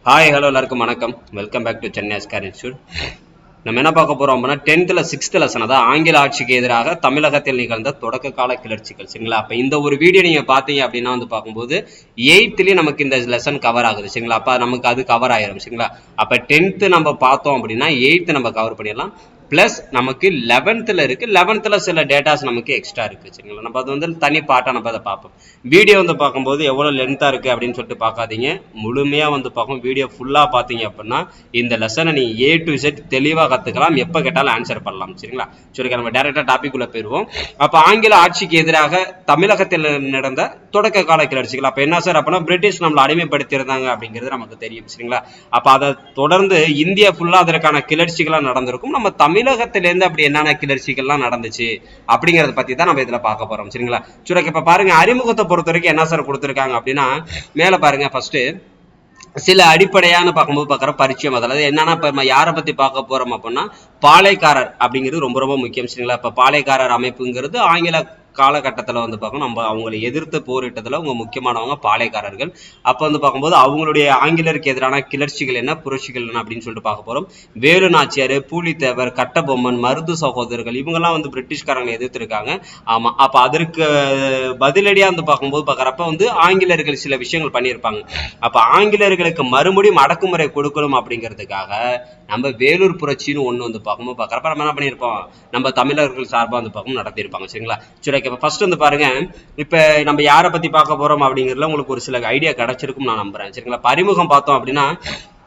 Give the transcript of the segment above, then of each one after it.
Hi hello எல்லாருக்கும் வணக்கம். Welcome back to Chennai Escar institute. நம்ம என்ன பார்க்க போறோம் அப்படின்னா 10th 6th லெசன், அதாவது ஆங்கில ஆட்சிக்கு எதிராக தமிழகத்தில் நிகழ்ந்த தொடக்க கால கிளர்ச்சிகள். சரிங்களா? அப்ப இந்த ஒரு வீடியோ நீங்க பாத்தீங்க அப்படின்னா பார்க்கும்போது 8th நமக்கு இந்த லெசன் கவர் ஆகுது. சரிங்களா? அப்ப நமக்கு அது கவர் ஆயிரும். சரிங்களா? அப்ப 10th நம்ம பார்த்தோம் அப்படின்னா 8th நம்ம கவர் பண்ணிடலாம். பிளஸ் நமக்கு 11th இருக்கு. 11th சில டேட்டாஸ் நமக்கு எக்ஸ்ட்ரா இருக்கு. சரிங்களா? நம்ம அது தனி பாட்டா நம்ம அதை பார்ப்போம். வீடியோ பார்க்கும்போது எவ்வளவு லென்த்தா இருக்கு அப்படின்னு சொல்லிட்டு பார்க்காதீங்க. முழுமையா பார்க்கும் வீடியோ ஃபுல்லா பாத்தீங்க அப்படின்னா இந்த லெசனை நீங்க A to Z தெளிவா கத்துக்கலாம். எப்ப கேட்டாலும் ஆன்சர் பண்ணலாம். சரிங்களா? சரி, நம்ம டைரக்டா டாபிக் உள்ள போயிருவோம். அப்ப ஆங்கில ஆட்சிக்கு எதிராக தமிழகத்தில் நடந்த தொடக்க கால கிளர்ச்சிகள். அப்ப என்ன சார் அப்படின்னா பிரிட்டிஷ் நம்மளை அடிமைப்படுத்தி இருந்தாங்க அப்படிங்கிறது நமக்கு தெரியும். சரிங்களா? அப்ப அதை தொடர்ந்து இந்தியா ஃபுல்லா அதற்கான கிளர்ச்சிகளா நடந்திருக்கும். நம்ம தமிழகத்திலிருந்து அப்படி என்னென்ன கிளர்ச்சிகள்லாம் நடந்துச்சு அப்படிங்கறத பத்தி தான் நம்ம இதுல பார்க்க போறோம். சரிங்களா? சரி, இப்ப பாருங்க, அறிமுகத்தை பொறுத்த வரைக்கும் என்ன சார் கொடுத்திருக்காங்க அப்படின்னா மேல பாருங்க. ஃபர்ஸ்ட் சில அடிப்படையான பார்க்கும்போது பார்க்குற பரிச்சயம், அதாவது என்னன்னா இப்ப நம்ம யாரை பத்தி பார்க்க போறோம் அப்படின்னா பாளையக்காரர் அப்படிங்கிறது ரொம்ப ரொம்ப முக்கியம். சரிங்களா? இப்ப பாளையக்காரர் அமைப்புங்கிறது ஆங்கில காலகட்டத்தில் பார்க்கணும் நம்ம அவங்களை எதிர்த்து போரிட்டதுல அவங்க முக்கியமானவங்க பாளையக்காரர்கள். அப்ப பார்க்கும்போது அவங்களுடைய ஆங்கிலருக்கு எதிரான கிளர்ச்சிகள் என்ன, புரட்சிகள் என்ன அப்படின்னு சொல்லிட்டு பார்க்க போறோம். வேலு நாச்சியார், பூலித்தேவர், கட்டபொம்மன், மருது சகோதரர்கள் இவங்கெல்லாம் பிரிட்டிஷ்காரங்களை எதிர்த்திருக்காங்க. ஆமா, அப்ப அதற்கு பதிலடியா பார்க்கும்போது பார்க்கறப்ப ஆங்கிலேயர்கள் சில விஷயங்கள் பண்ணியிருப்பாங்க. அப்ப ஆங்கிலேயர்களுக்கு மறுபடியும் அடக்குமுறை கொடுக்கணும் அப்படிங்கிறதுக்காக நம்ம வேலூர் புரட்சின்னு ஒண்ணு பார்க்கும்போது பார்க்கறப்ப நம்ம என்ன பண்ணியிருப்போம், நம்ம தமிழர்கள் சார்பா பார்க்கும் நடத்தியிருப்பாங்க. சரிங்களா? சரி, இப்ப ஃபர்ஸ்ட் பாருங்க, இப்ப நம்ம யாரை பத்தி பார்க்க போறோம் அப்படிங்கிறதுல உங்களுக்கு ஒரு சில ஐடியா கிடைச்சிருக்கும் நான் நம்புறேன். சரிங்களா? அறிமுகம் பார்த்தோம் அப்படின்னா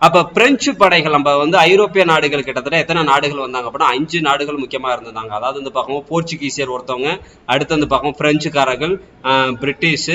அப்ப பிரெஞ்சு படைகள் நம்ம ஐரோப்பிய நாடுகள் கிட்டத்தட்ட எத்தனை நாடுகள் வந்தாங்க அப்படின்னா 5 நாடுகள் முக்கியமா இருந்தாங்க. அதாவது பார்க்கும்போது போர்ச்சுகீசியர் ஒருத்தவங்க, அடுத்து பார்க்கும் பிரெஞ்சுக்காரர்கள், பிரிட்டிஷ்,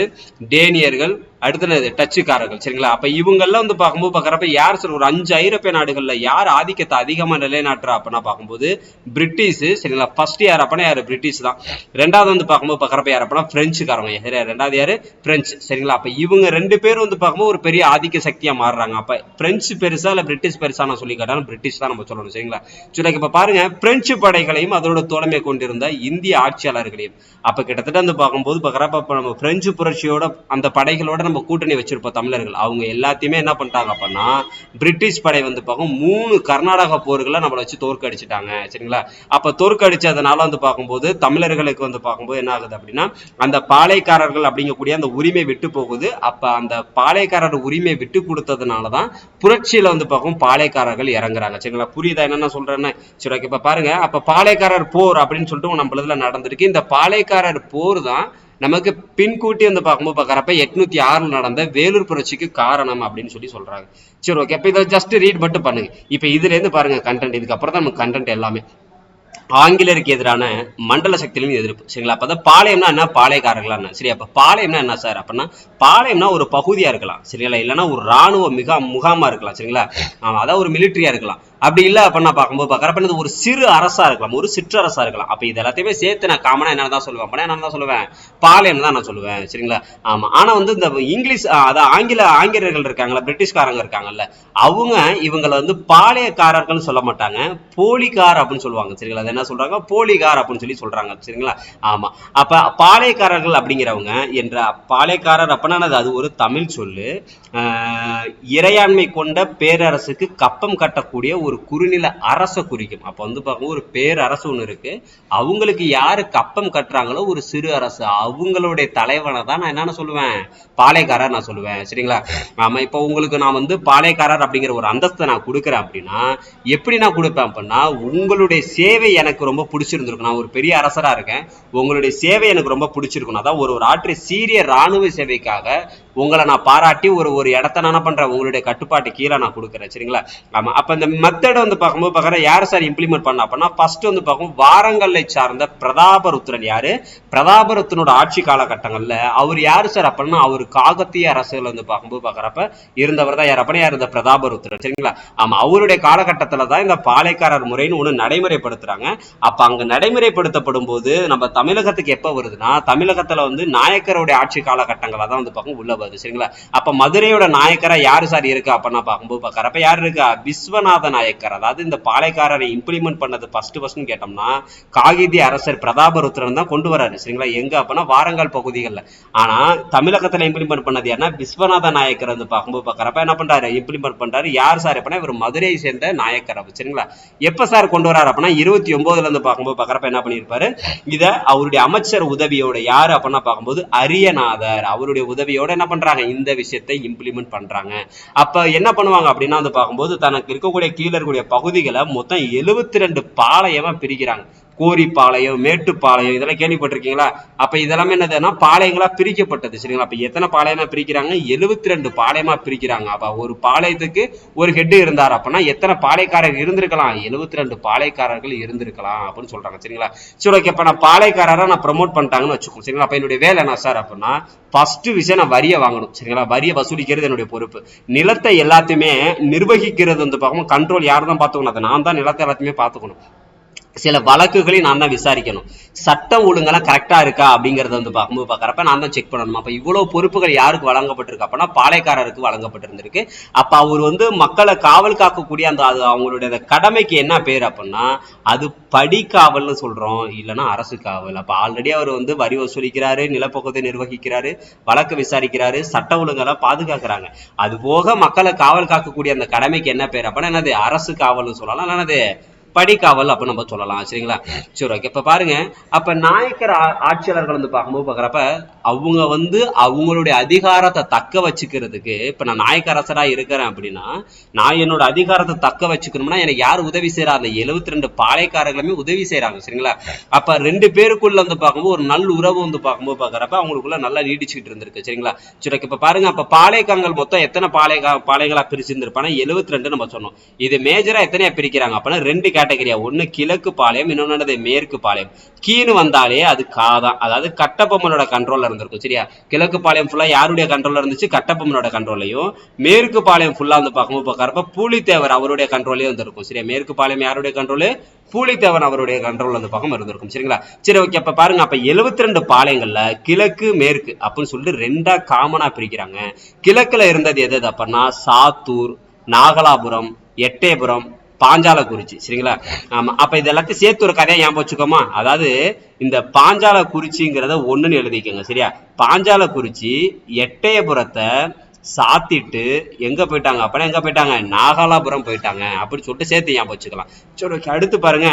டேனியர்கள், அடுத்தது டச்சுக்காரர்கள். சரிங்களா? அப்ப இவங்கெல்லாம் பார்க்கும்போது பார்க்கறப்ப யார் சார் ஒரு 5 ஐரோப்பிய நாடுகள்ல யார் ஆதிக்கத்தை அதிகமா நிலைநாட்டுறா அப்படின்னா பார்க்கும்போது பிரிட்டிஷ். சரிங்களா? ஃபர்ஸ்ட் யார் அப்படின்னா யாரு, பிரிட்டிஷ் தான். ரெண்டாவது பார்க்கும்போது பார்க்கறப்ப யார் அப்படின்னா பிரெஞ்சுக்காரங்க. ரெண்டாவது யாரு, பிரெஞ்சு. சரிங்களா? அப்ப இவங்க 2 பேரும் பார்க்கும்போது ஒரு பெரிய ஆதிக்க சக்தியா மாறுறாங்க. அப்ப பிரெஞ்சு பெருசா இல்ல பிரிட்டிஷ் பெருசா நான் சொல்லி கேட்டாலும் பிரிட்டிஷ் தான் நம்ம சொல்லணும். சரிங்களா? சரி, இப்ப பாருங்க, பிரெஞ்சு படைகளையும் அதோட தோழமை கொண்டிருந்த இந்திய ஆட்சியாளர்களையும் அப்ப கிட்டத்தட்ட பார்க்கும்போது பார்க்கறப்ப நம்ம பிரெஞ்சு புரட்சியோட அந்த படைகளோட நம்ம கூட்டணி வச்சிருப்போம் தமிழர்கள். அவங்க எல்லாத்தையுமே என்ன பண்ணிட்டாங்க அப்படின்னா பிரிட்டிஷ் படை பார்க்கும் 3 கர்நாடக போர்களை நம்மளை வச்சு தோற்கடிச்சிட்டாங்க. சரிங்களா? அப்ப தோற்கடிச்சதுனால பார்க்கும்போது தமிழர்களுக்கு பார்க்கும்போது என்ன ஆகுது அப்படின்னா அந்த பாளையக்காரர்கள் அப்படிங்கக்கூடிய அந்த உரிமை விட்டு போகுது. அப்ப அந்த பாளையக்காரர் உரிமை விட்டு கொடுத்ததுனாலதான் புரட்சியில பார்க்கும் பாளையக்காரர்கள் இறங்குறாங்க. சரிங்களா? புரியுதா என்ன சொல்றேன்னு? சரி, இப்ப பாருங்க, அப்ப பாளையக்காரர் போர் அப்படின்னு சொல்லிட்டு நம்மளதுல நடந்திருக்கு. இந்த பாளையக்காரர் போர் தான் நமக்கு பின்கூட்டி பார்க்கும்போது பார்க்கறப்ப 806 நடந்த வேலூர் புரட்சிக்கு காரணம் அப்படின்னு சொல்லி சொல்றாங்க. சரி, ஓகே. இப்ப இதை ஜஸ்ட் ரீட் மட்டும் பண்ணுங்க. இப்ப இதுல இருந்து பாருங்க கண்டென்ட், இதுக்கப்புறம் தான் நமக்கு கண்டென்ட் எல்லாமே. ஆங்கிலேயருக்கு எதிரான மண்டல சக்திகளின் எதிர்ப்பு. சரிங்களா? அப்பதான் பாளையம்னா என்ன, பாளையக்காரர்களா என்ன. சரி, அப்ப பாளையம்னா என்ன சார் அப்படின்னா பாளையம்னா ஒரு பகுதியா இருக்கலாம். சரிங்களா? இல்லைன்னா ஒரு ராணுவ முகாமா இருக்கலாம். சரிங்களா? அதான் ஒரு மிலிட்டரியா இருக்கலாம். அப்படி இல்ல அப்படின்னா பார்க்கும்போது பார்க்கறப்ப ஒரு சிறு அரசா இருக்கலாம், ஒரு சிற்றரசா இருக்கலாம். அப்ப இது எல்லாத்தையுமே சேர்த்து நான் காமனா என்னதான் சொல்லுவேன் அப்படின்னா என்னதான் சொல்லுவேன், பாளையம் தான் நான் சொல்லுவேன். சரிங்களா? ஆமா. ஆனா இந்த இங்கிலீஷ் அதாவது ஆங்கிலேயர்கள் இருக்காங்கல்ல, பிரிட்டிஷ்காரங்க இருக்காங்கல்ல, அவங்க இவங்களை பாளையக்காரர்கள் சொல்ல மாட்டாங்க, போலிகார் அப்படின்னு சொல்லுவாங்க. சரிங்களா? என்ன சொல்றாங்க, போலிகார் அப்படின்னு சொல்லி சொல்றாங்க. சரிங்களா? ஆமா. அப்ப பாளையக்காரர்கள் அப்படிங்கிறவங்க என்ற பாளையக்காரர் அப்படின்னா அது ஒரு தமிழ் சொல்லு. இறையாண்மை கொண்ட பேரரசுக்கு கப்பம் கட்டக்கூடிய ஒரு குறுநில அரச குறிக்கும். அப்ப பார்க்கும் ஒரு பேரரசு ஒண்ணு இருக்கு, அவங்களுக்கு யாரு கப்பம் கட்டுறாங்களோ ஒரு சிறு அரசு, அவங்களுடைய தலைவனை தான் நான் என்ன சொல்லுவேன், பாளையக்காரர் நான் சொல்லுவேன். சரிங்களா? ஆமா. இப்ப உங்களுக்கு நான் பாளையக்காரர் அப்படிங்கிற ஒரு அந்தஸ்தை நான் கொடுக்குறேன் அப்படின்னா எப்படி நான் கொடுப்பேன் அப்படின்னா உங்களுடைய சேவை எனக்கு ரொம்ப பிடிச்சிருந்திருக்கும். நான் ஒரு பெரிய அரசரா இருக்கேன், உங்களுடைய சேவை எனக்கு ரொம்ப பிடிச்சிருக்கணும். அதான் ஒரு ஆற்று சீரிய ராணுவ சேவைக்காக உங்களை நான் பாராட்டி ஒரு இடத்த நான் பண்றேன், உங்களுடைய கட்டுப்பாட்டு கீழே நான் கொடுக்குறேன். சரிங்களா? ஆமா. அப்ப இந்த மெத்தட் பார்க்கும்போது பார்க்கற யார் சார் இம்ப்ளிமெண்ட் பண்ண அப்படின்னா ஃபர்ஸ்ட் பார்க்கும் வாரங்கல்லை சார்ந்த பிரதாபருத்ரன். யாரு, பிரதாபருத்தனோட ஆட்சி காலகட்டங்கள்ல அவர் யாரு சார் அப்படின்னா அவர் காகத்திய அரசுகள் பார்க்கும்போது பார்க்கறப்ப இருந்தவர் தான் யார் அப்படின்னா இந்த பிரதாபருத்ரன். சரிங்களா? ஆமா. அவருடைய காலகட்டத்துல தான் இந்த பாளையக்காரர் முறைன்னு ஒண்ணு நடைமுறைப்படுத்துறாங்க. அப்ப அங்க நடைமுறைப்படுத்தப்படும் போது நம்ம தமிழகத்துக்கு எப்ப வருதுன்னா தமிழகத்துல நாயக்கருடைய ஆட்சி காலகட்டங்களா தான் பார்க்கும் உள்ள வருது சரிங்களா. அப்ப மதுரையோட நாயக்கரா யாரு சார் இருக்கா அப்படின்னா பார்க்கும்போது பார்க்கறப்ப யாரு இருக்கா, விஸ்வநாத நாயக்கர். அதாவது இந்த பாளையக்காரரை இம்ப்ளிமெண்ட் பண்ணது ஃபர்ஸ்ட் கேட்டோம்னா காகிதி அரசர் பிரதாபருத்ரன் தான் கொண்டு வராரு சரிங்களா. எங்க அப்படின்னா வாரங்கால் பகுதிகளில். ஆனா தமிழகத்துல இம்ப்ளிமெண்ட் பண்ணது ஏன்னா விஸ்வநாத நாயக்கர் வந்து பார்க்கும்போது பார்க்கறப்ப என்ன பண்றாரு, இம்ப்ளிமெண்ட் பண்றாரு. யார் சார் அப்படின்னா இவர் மதுரையை சேர்ந்த நாயக்கர் சரிங்களா. எப்ப சார் கொண்டு வராரு அப்படின்னா 29 இருந்து பார்க்கும்போது பார்க்கறப்ப என்ன பண்ணியிருப்பாரு, இத அவருடைய அமைச்சர் உதவியோட யாரு அப்படின்னா பார்க்கும்போது அரியநாதர் அவருடைய உதவியோட என்ன பண்றாங்க, இந்த விஷயத்தை இம்ப்ளிமெண்ட் பண்றாங்க. அப்ப என்ன பண்ணுவாங்க அப்படின்னா வந்து பார்க்கும்போது தனக்கு இருக்கக்கூடிய கீழே இருக்கக்கூடிய பகுதிகளை மொத்தம் 72 பாளையமா பிரிக்கிறாங்க. கோரிப்பாளையம், மேட்டுப்பாளையம் இதெல்லாம் கேள்விப்பட்டிருக்கீங்களா. அப்ப இதெல்லாமே என்னதுன்னா பாளையங்களா பிரிக்கப்பட்டது சரிங்களா. அப்ப எத்தனை பாளையமா பிரிக்கிறாங்க, 72 பாளையமா பிரிக்கிறாங்க. அப்ப ஒரு பாளையத்துக்கு ஒரு ஹெட் இருந்தார் அப்படின்னா எத்தனை பாளையக்காரர்கள் இருந்திருக்கலாம், 72 பாளையக்காரர்கள் இருந்திருக்கலாம் அப்படின்னு சொல்றாங்க சரிங்களா. சரி ஓகே, இப்ப நான் பாளையக்காரரா நான் ப்ரமோட் பண்ணிட்டாங்கன்னு வச்சுக்கோங்க சரிங்களா. அப்ப என்னுடைய வேலை என்ன சார் அப்படின்னா ஃபர்ஸ்ட் விஷயம் நான் வரியை வாங்கணும் சரிங்களா. வரியை வசூலிக்கிறது என்னுடைய பொறுப்பு. நிலத்தை எல்லாத்தையுமே நிர்வகிக்கிறது வந்து பார்க்கணும், கண்ட்ரோல் யார் தான் பார்த்துக்கணும், அதை நான் தான் நிலத்தை எல்லாத்தையுமே பார்த்துக்கணும். சில வழக்குகளையும் நான் தான் விசாரிக்கணும். சட்டம் ஒழுங்கெல்லாம் கரெக்டா இருக்கா அப்படிங்கறத வந்து பார்க்கும்போது பார்க்கறப்ப நான் தான் செக் பண்ணணும். அப்ப இவ்வளவு பொறுப்புகள் யாருக்கு வழங்கப்பட்டிருக்கு அப்படின்னா பாளையக்காரருக்கு வழங்கப்பட்டிருந்திருக்கு. அப்ப அவர் வந்து மக்களை காவல் காக்கக்கூடிய அந்த அது அவங்களுடைய கடமைக்கு என்ன பேர் அப்படின்னா அது படிக்காவல்னு சொல்றோம், இல்லைன்னா அரசு காவல். அப்ப ஆல்ரெடி அவர் வந்து வரி வசூலிக்கிறாரு, நிலப்பகுதியை நிர்வகிக்கிறாரு, வழக்கு விசாரிக்கிறாரு, சட்ட ஒழுங்கெல்லாம் பாதுகாக்கிறாங்க. அது போக மக்களை காவல் காக்கக்கூடிய அந்த கடமைக்கு என்ன பேர் அப்படின்னா என்னது, அரசு காவல்னு சொல்லலாம், என்னது படிக்காவல் அப்ப நம்ம சொல்லலாம் சரிங்களா. சரி ஓகே, இப்ப பாருங்க அப்ப நாயக்கர் ஆட்சியாளர்கள் வந்து பார்க்கும்போது பார்க்கறப்ப அவங்க வந்து அவங்களுடைய அதிகாரத்தை தக்க வச்சுக்கிறதுக்கு, இப்ப நான் நாயக்க அரசரா இருக்கிறேன் அப்படின்னா நான் என்னோட அதிகாரத்தை தக்க வச்சுக்கணும்னா எனக்கு யார் உதவி செய்யறா, அந்த 72 பாளையக்காரர்களுமே உதவி செய்யறாங்க சரிங்களா. அப்ப 2 பேருக்குள்ள வந்து பார்க்கும்போது ஒரு நல்ல உறவு வந்து பார்க்கும்போது பார்க்கறப்ப அவங்களுக்குள்ள நல்லா நீடிச்சுக்கிட்டு இருந்திருக்கு சரிங்களா. சரி இப்ப பாருங்க அப்ப பாளையக்காரங்கள் மொத்தம் எத்தனை பாளையங்களா பிரிச்சிருந்திருப்பானா 72 நம்ம சொன்னோம். இது மேஜரா எத்தனையா பிரிக்கிறாங்க அப்படின்னா 2 கேட்டகரியா, ஒன்னு கிழக்கு பாளையம், இன்னொன்னு மேற்கு பாளையம். கீழு வந்தாலே அது காதான், அதாவது கட்டபொம்மனோட கண்ட்ரோல்ல இருந்திருக்கும் சரியா. கிழக்கு பாளையம் ஃபுல்லா யாருடைய கண்ட்ரோல்ல இருந்துச்சு, கட்டபொம்மனோட கண்ட்ரோல்லையும். மேற்கு பாளையம் ஃபுல்லா வந்து பார்க்கும்போது பார்க்கறப்ப பூலித்தேவர் அவருடைய கண்ட்ரோல்லே இருந்திருக்கும் சரியா. மேற்கு பாளையம் யாருடைய கண்ட்ரோல், பூலித்தேவன் அவருடைய கண்ட்ரோல் வந்து பக்கம் இருந்திருக்கும் சரிங்களா. சரி ஓகே, அப்ப பாருங்க அப்ப 72 பாளையங்கள்ல கிழக்கு மேற்கு அப்படின்னு சொல்லிட்டு 2ஆ காமனா பிரிக்கிறாங்க. கிழக்குல இருந்தது எது அப்படின்னா சாத்தூர், நாகலாபுரம், எட்டயபுரம், பாஞ்சாலக்குறிச்சி சரிங்களா. ஆமா, அப்ப இது எல்லாத்தையும் சேர்த்து ஒரு கதையை ஞாபகம் வச்சுக்கோமா. அதாவது இந்த பாஞ்சாலக்குறிச்சிங்கிறத ஒண்ணுன்னு எழுதிக்கோங்க சரியா. பாஞ்சாலக்குறிச்சி எட்டயபுரத்தை சாத்திட்டு எங்க போயிட்டாங்க அப்படின்னா எங்க போயிட்டாங்க, நாகலாபுரம் போயிட்டாங்க அப்படின்னு சொல்லிட்டு சேர்த்து ஞாபகம் வச்சுக்கலாம். சரி அடுத்து பாருங்க,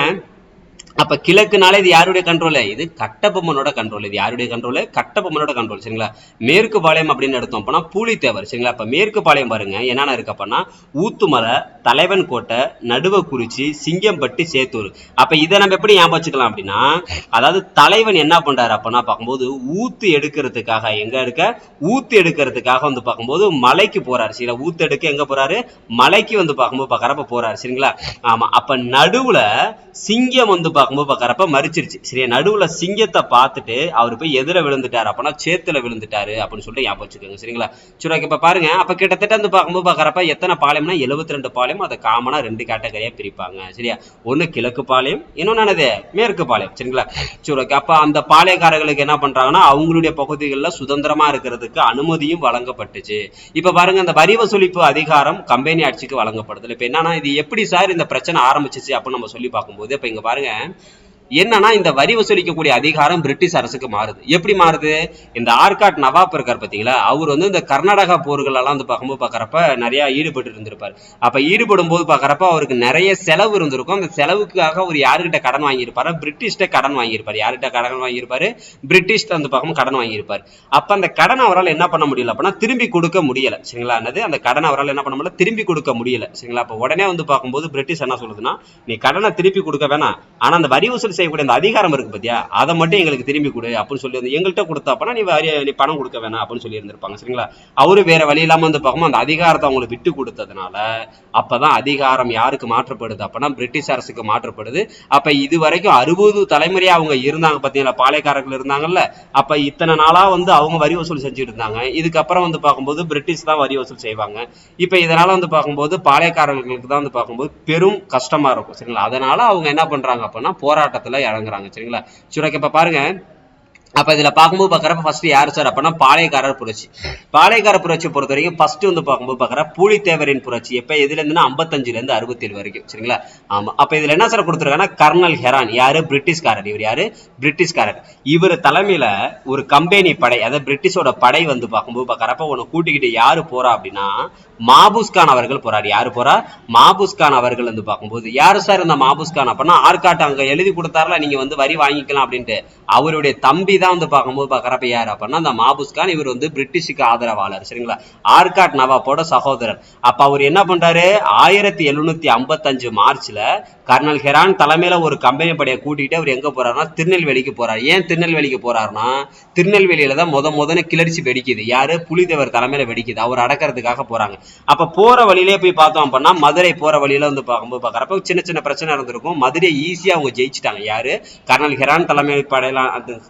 அப்ப கிழக்குனால இது யாருடைய கண்ட்ரோல், இது கட்டபொம்மனோட கண்ட்ரோல். இது யாருடைய கண்ட்ரோல், கட்டபொம்மனோட கண்ட்ரோல் சரிங்களா. மேற்கு பாளையம் அப்படின்னு எடுத்தோம் அப்படின்னா பூலித்தேவர் சரிங்களா. அப்ப மேற்கு பாளையம் பாருங்க என்னென்ன இருக்கு அப்படின்னா ஊத்துமலை, தலைவன் கோட்டை, நடுவக்குறிச்சி, சிங்கம்பட்டி, சேத்தூர். அப்ப இதை நம்ம எப்படி ஞாபகம் வச்சுக்கலாம் அப்படின்னா அதாவது தலைவன் என்ன பண்றாரு அப்படின்னா பார்க்கும்போது ஊத்து எடுக்கிறதுக்காக, எங்க எடுக்க ஊத்து எடுக்கிறதுக்காக வந்து பார்க்கும்போது மலைக்கு போறாரு சரிங்களா. ஊத்து எடுக்க எங்க போறாரு, மலைக்கு வந்து பார்க்கும்போது பார்க்கறப்ப போறாரு சரிங்களா. ஆமா, அப்ப நடுவுல சிங்கம் வந்து பார்க்கும்போது பார்க்கறப்ப மறிச்சிருச்சு சரியா. நடுவுல சிங்கத்தை பார்த்துட்டு அவர் போய் எதிர விழுந்துட்டாரு அப்படின்னா சேத்துல விழுந்துட்டாரு அப்படின்னு சொல்லிட்டு ஞாபகம் வச்சுக்கோங்க சரிங்களா. சரி இப்ப பாருங்க அப்ப கிட்டத்தட்ட வந்து பார்க்கும்போது பார்க்கறப்ப எத்தனை பாளையம்னா 72 பாளையம். அதை காமனா 2 கேட்டகரியா பிரிப்பாங்க சரியா. ஒண்ணு கிழக்கு பாளையம், இன்னொன்னு மேற்கு பாளையம் சரிங்களா. சரி அப்ப அந்த பாளையக்காரர்களுக்கு என்ன பண்றாங்கன்னா அவங்களுடைய பகுதிகளில் சுதந்திரமா இருக்கிறதுக்கு அனுமதியும் வழங்கப்பட்டுச்சு. இப்ப பாருங்க அந்த வரி வசூலிப்பு அதிகாரம் கம்பெனி ஆட்சிக்கு வழங்கப்படுது. இப்ப என்னன்னா இது எப்படி சார் இந்த பிரச்சனை ஆரம்பிச்சிச்சு அப்படின்னு நம்ம சொல்லி பார்க்கும்போது இப்ப இங்க பாருங்க என்னன்னா இந்த வரி வசூலிக்கக்கூடிய அதிகாரம் பிரிட்டிஷ் அரசுக்கு மாறுது. எப்படி மாறுது, இந்த ஆர்காட் நவாப் இருக்கார் பாத்தீங்களா, அவர் வந்து இந்த கர்நாடகா போர்கள் எல்லாம் வந்து பார்க்கும்போது பார்க்கறப்ப நிறைய ஈடுபட்டு இருந்திருப்பாரு. அப்ப ஈடுபடும் போது பார்க்கறப்ப அவருக்கு நிறைய செலவு இருந்திருக்கும். அந்த செலவுக்காக அவர் யாருக்கிட்ட கடன் வாங்கியிருப்பாரு, பிரிட்டிஷ்ட கடன் வாங்கியிருப்பாரு. யார்கிட்ட கடன் வாங்கியிருப்பாரு, பிரிட்டிஷ்ட வந்து பார்க்கும்போது கடன் வாங்கியிருப்பாரு. அப்ப அந்த கடன் அவரால் என்ன பண்ண முடியல அப்படின்னா திரும்பி கொடுக்க முடியல சரிங்களா. என்னது அந்த கடன் அவரால் என்ன பண்ண முடியல, திரும்பி கொடுக்க முடியல சரிங்களா. அப்ப உடனே வந்து பார்க்கும்போது பிரிட்டிஷ் என்ன சொல்லுதுன்னா நீ கடனை திருப்பி கொடுக்க வேணாம், ஆனா அந்த வரி வசூல் செய்யக்கூடிய அந்த அதிகாரம் இருக்கு பத்தியா அதை மட்டும் எங்களுக்கு திரும்பி கொடு அப்படின்னு சொல்லி எங்கள்கிட்ட கொடுத்தாப்பனா நீ பணம் கொடுக்க வேணாம் அப்படின்னு சொல்லி இருந்திருப்பாங்க சரிங்களா. அவரு வேற வழி இல்லாம வந்து பார்க்கும்போது அந்த அதிகாரத்தை அவங்களுக்கு விட்டு கொடுத்ததுனால அப்பதான் அதிகாரம் யாருக்கு மாற்றப்படுது அப்படின்னா பிரிட்டிஷ் அரசுக்கு மாற்றப்படுது. அப்ப இது வரைக்கும் 60 தலைமுறையா அவங்க இருந்தாங்க பாத்தீங்களா, பாளையக்காரர்கள் இருந்தாங்கல்ல. அப்ப இத்தனை நாளா வந்து அவங்க வரி வசூல் செஞ்சுட்டு இருந்தாங்க. இதுக்கப்புறம் வந்து பார்க்கும்போது பிரிட்டிஷ் தான் வரி வசூல் செய்வாங்க. இப்ப இதனால வந்து பார்க்கும்போது பாளையக்காரர்களுக்கு தான் வந்து பார்க்கும்போது பெரும் கஷ்டமா இருக்கும் சரிங்களா. அதனால அவங்க என்ன பண்றாங்க அப்படின்னா போராட்டத்துல இறங்குறாங்க சரிங்களா. சரி இப்ப பாருங்க அப்ப இதுல பார்க்கும்போது பாக்குறப்ப ஃபர்ஸ்ட் யாரு சார் அப்படின்னா பாளையக்காரர் புரட்சி. பாளையக்காரர் புரட்சி பொறுத்த வரைக்கும் ஃபர்ஸ்ட் வந்து பார்க்கும்போது பாக்குற பூலித்தேவரின் புரட்சி எப்ப எதுல இருந்துன்னா 55ல இருந்து 67 வரைக்கும் சரிங்களா. ஆமா அப்ப இதுல என்ன சார் கொடுத்துருக்காங்கன்னா கர்னல் ஹெரான் யாரு பிரிட்டிஷ்காரர். இவர் யாரு பிரிட்டிஷ்காரர். இவர் தலைமையில ஒரு கம்பெனி படை அதாவது பிரிட்டிஷோட படை வந்து பார்க்கும்போது பாக்குறப்ப உன்னை கூட்டிக்கிட்டு யாரு போறா அப்படின்னா மாபூஸ் கான் அவர்கள் போறாரு. யாரு போறா மாபூஸ் கான் அவர்கள் வந்து பார்க்கும்போது யாரு சார் இந்த மாபூஸ் கான் அப்படின்னா ஆர்காட் அங்க எழுதி கொடுத்தாருல நீங்க வந்து வரி வாங்கிக்கலாம் அப்படின்ட்டு அவருடைய தம்பி தான் வந்து பார்க்கும்போது பாக்குறப்ப யாரு அப்படின்னா அந்த மாபூஸ் கான். இவர் வந்து பிரிட்டிஷுக்கு ஆதரவாளர் சரிங்களா. ஆர்காட் நவாபோட சகோதரர். அப்ப அவர் என்ன பண்றாரு 1755 மார்ச்ல கர்னல் ஹெரான் தலைமையில ஒரு கம்பெனி படையை கூட்டிட்டு அவர் எங்க போறாருன்னா திருநெல்வேலிக்கு போறாரு. ஏன் திருநெல்வேலிக்கு போறாருன்னா திருநெல்வேலியில தான் முதல்ல கிளர்ச்சி வெடிக்குது. யாரு புலித்தேவர் தலைமையில வெடிக்குது. அவர் அடக்கிறதுக்காக போறாங்க. அப்ப போற வழியிலே போய் பார்த்தோம் அப்படின்னா மதுரை போற வழியில வந்து பார்க்கும்போது பாக்குறப்ப சின்ன சின்ன பிரச்சனை இருந்திருக்கும். மதுரை ஈஸியா அவங்க ஜெயிச்சுட்டாங்க. யாரு கர்னல் ஹெரான்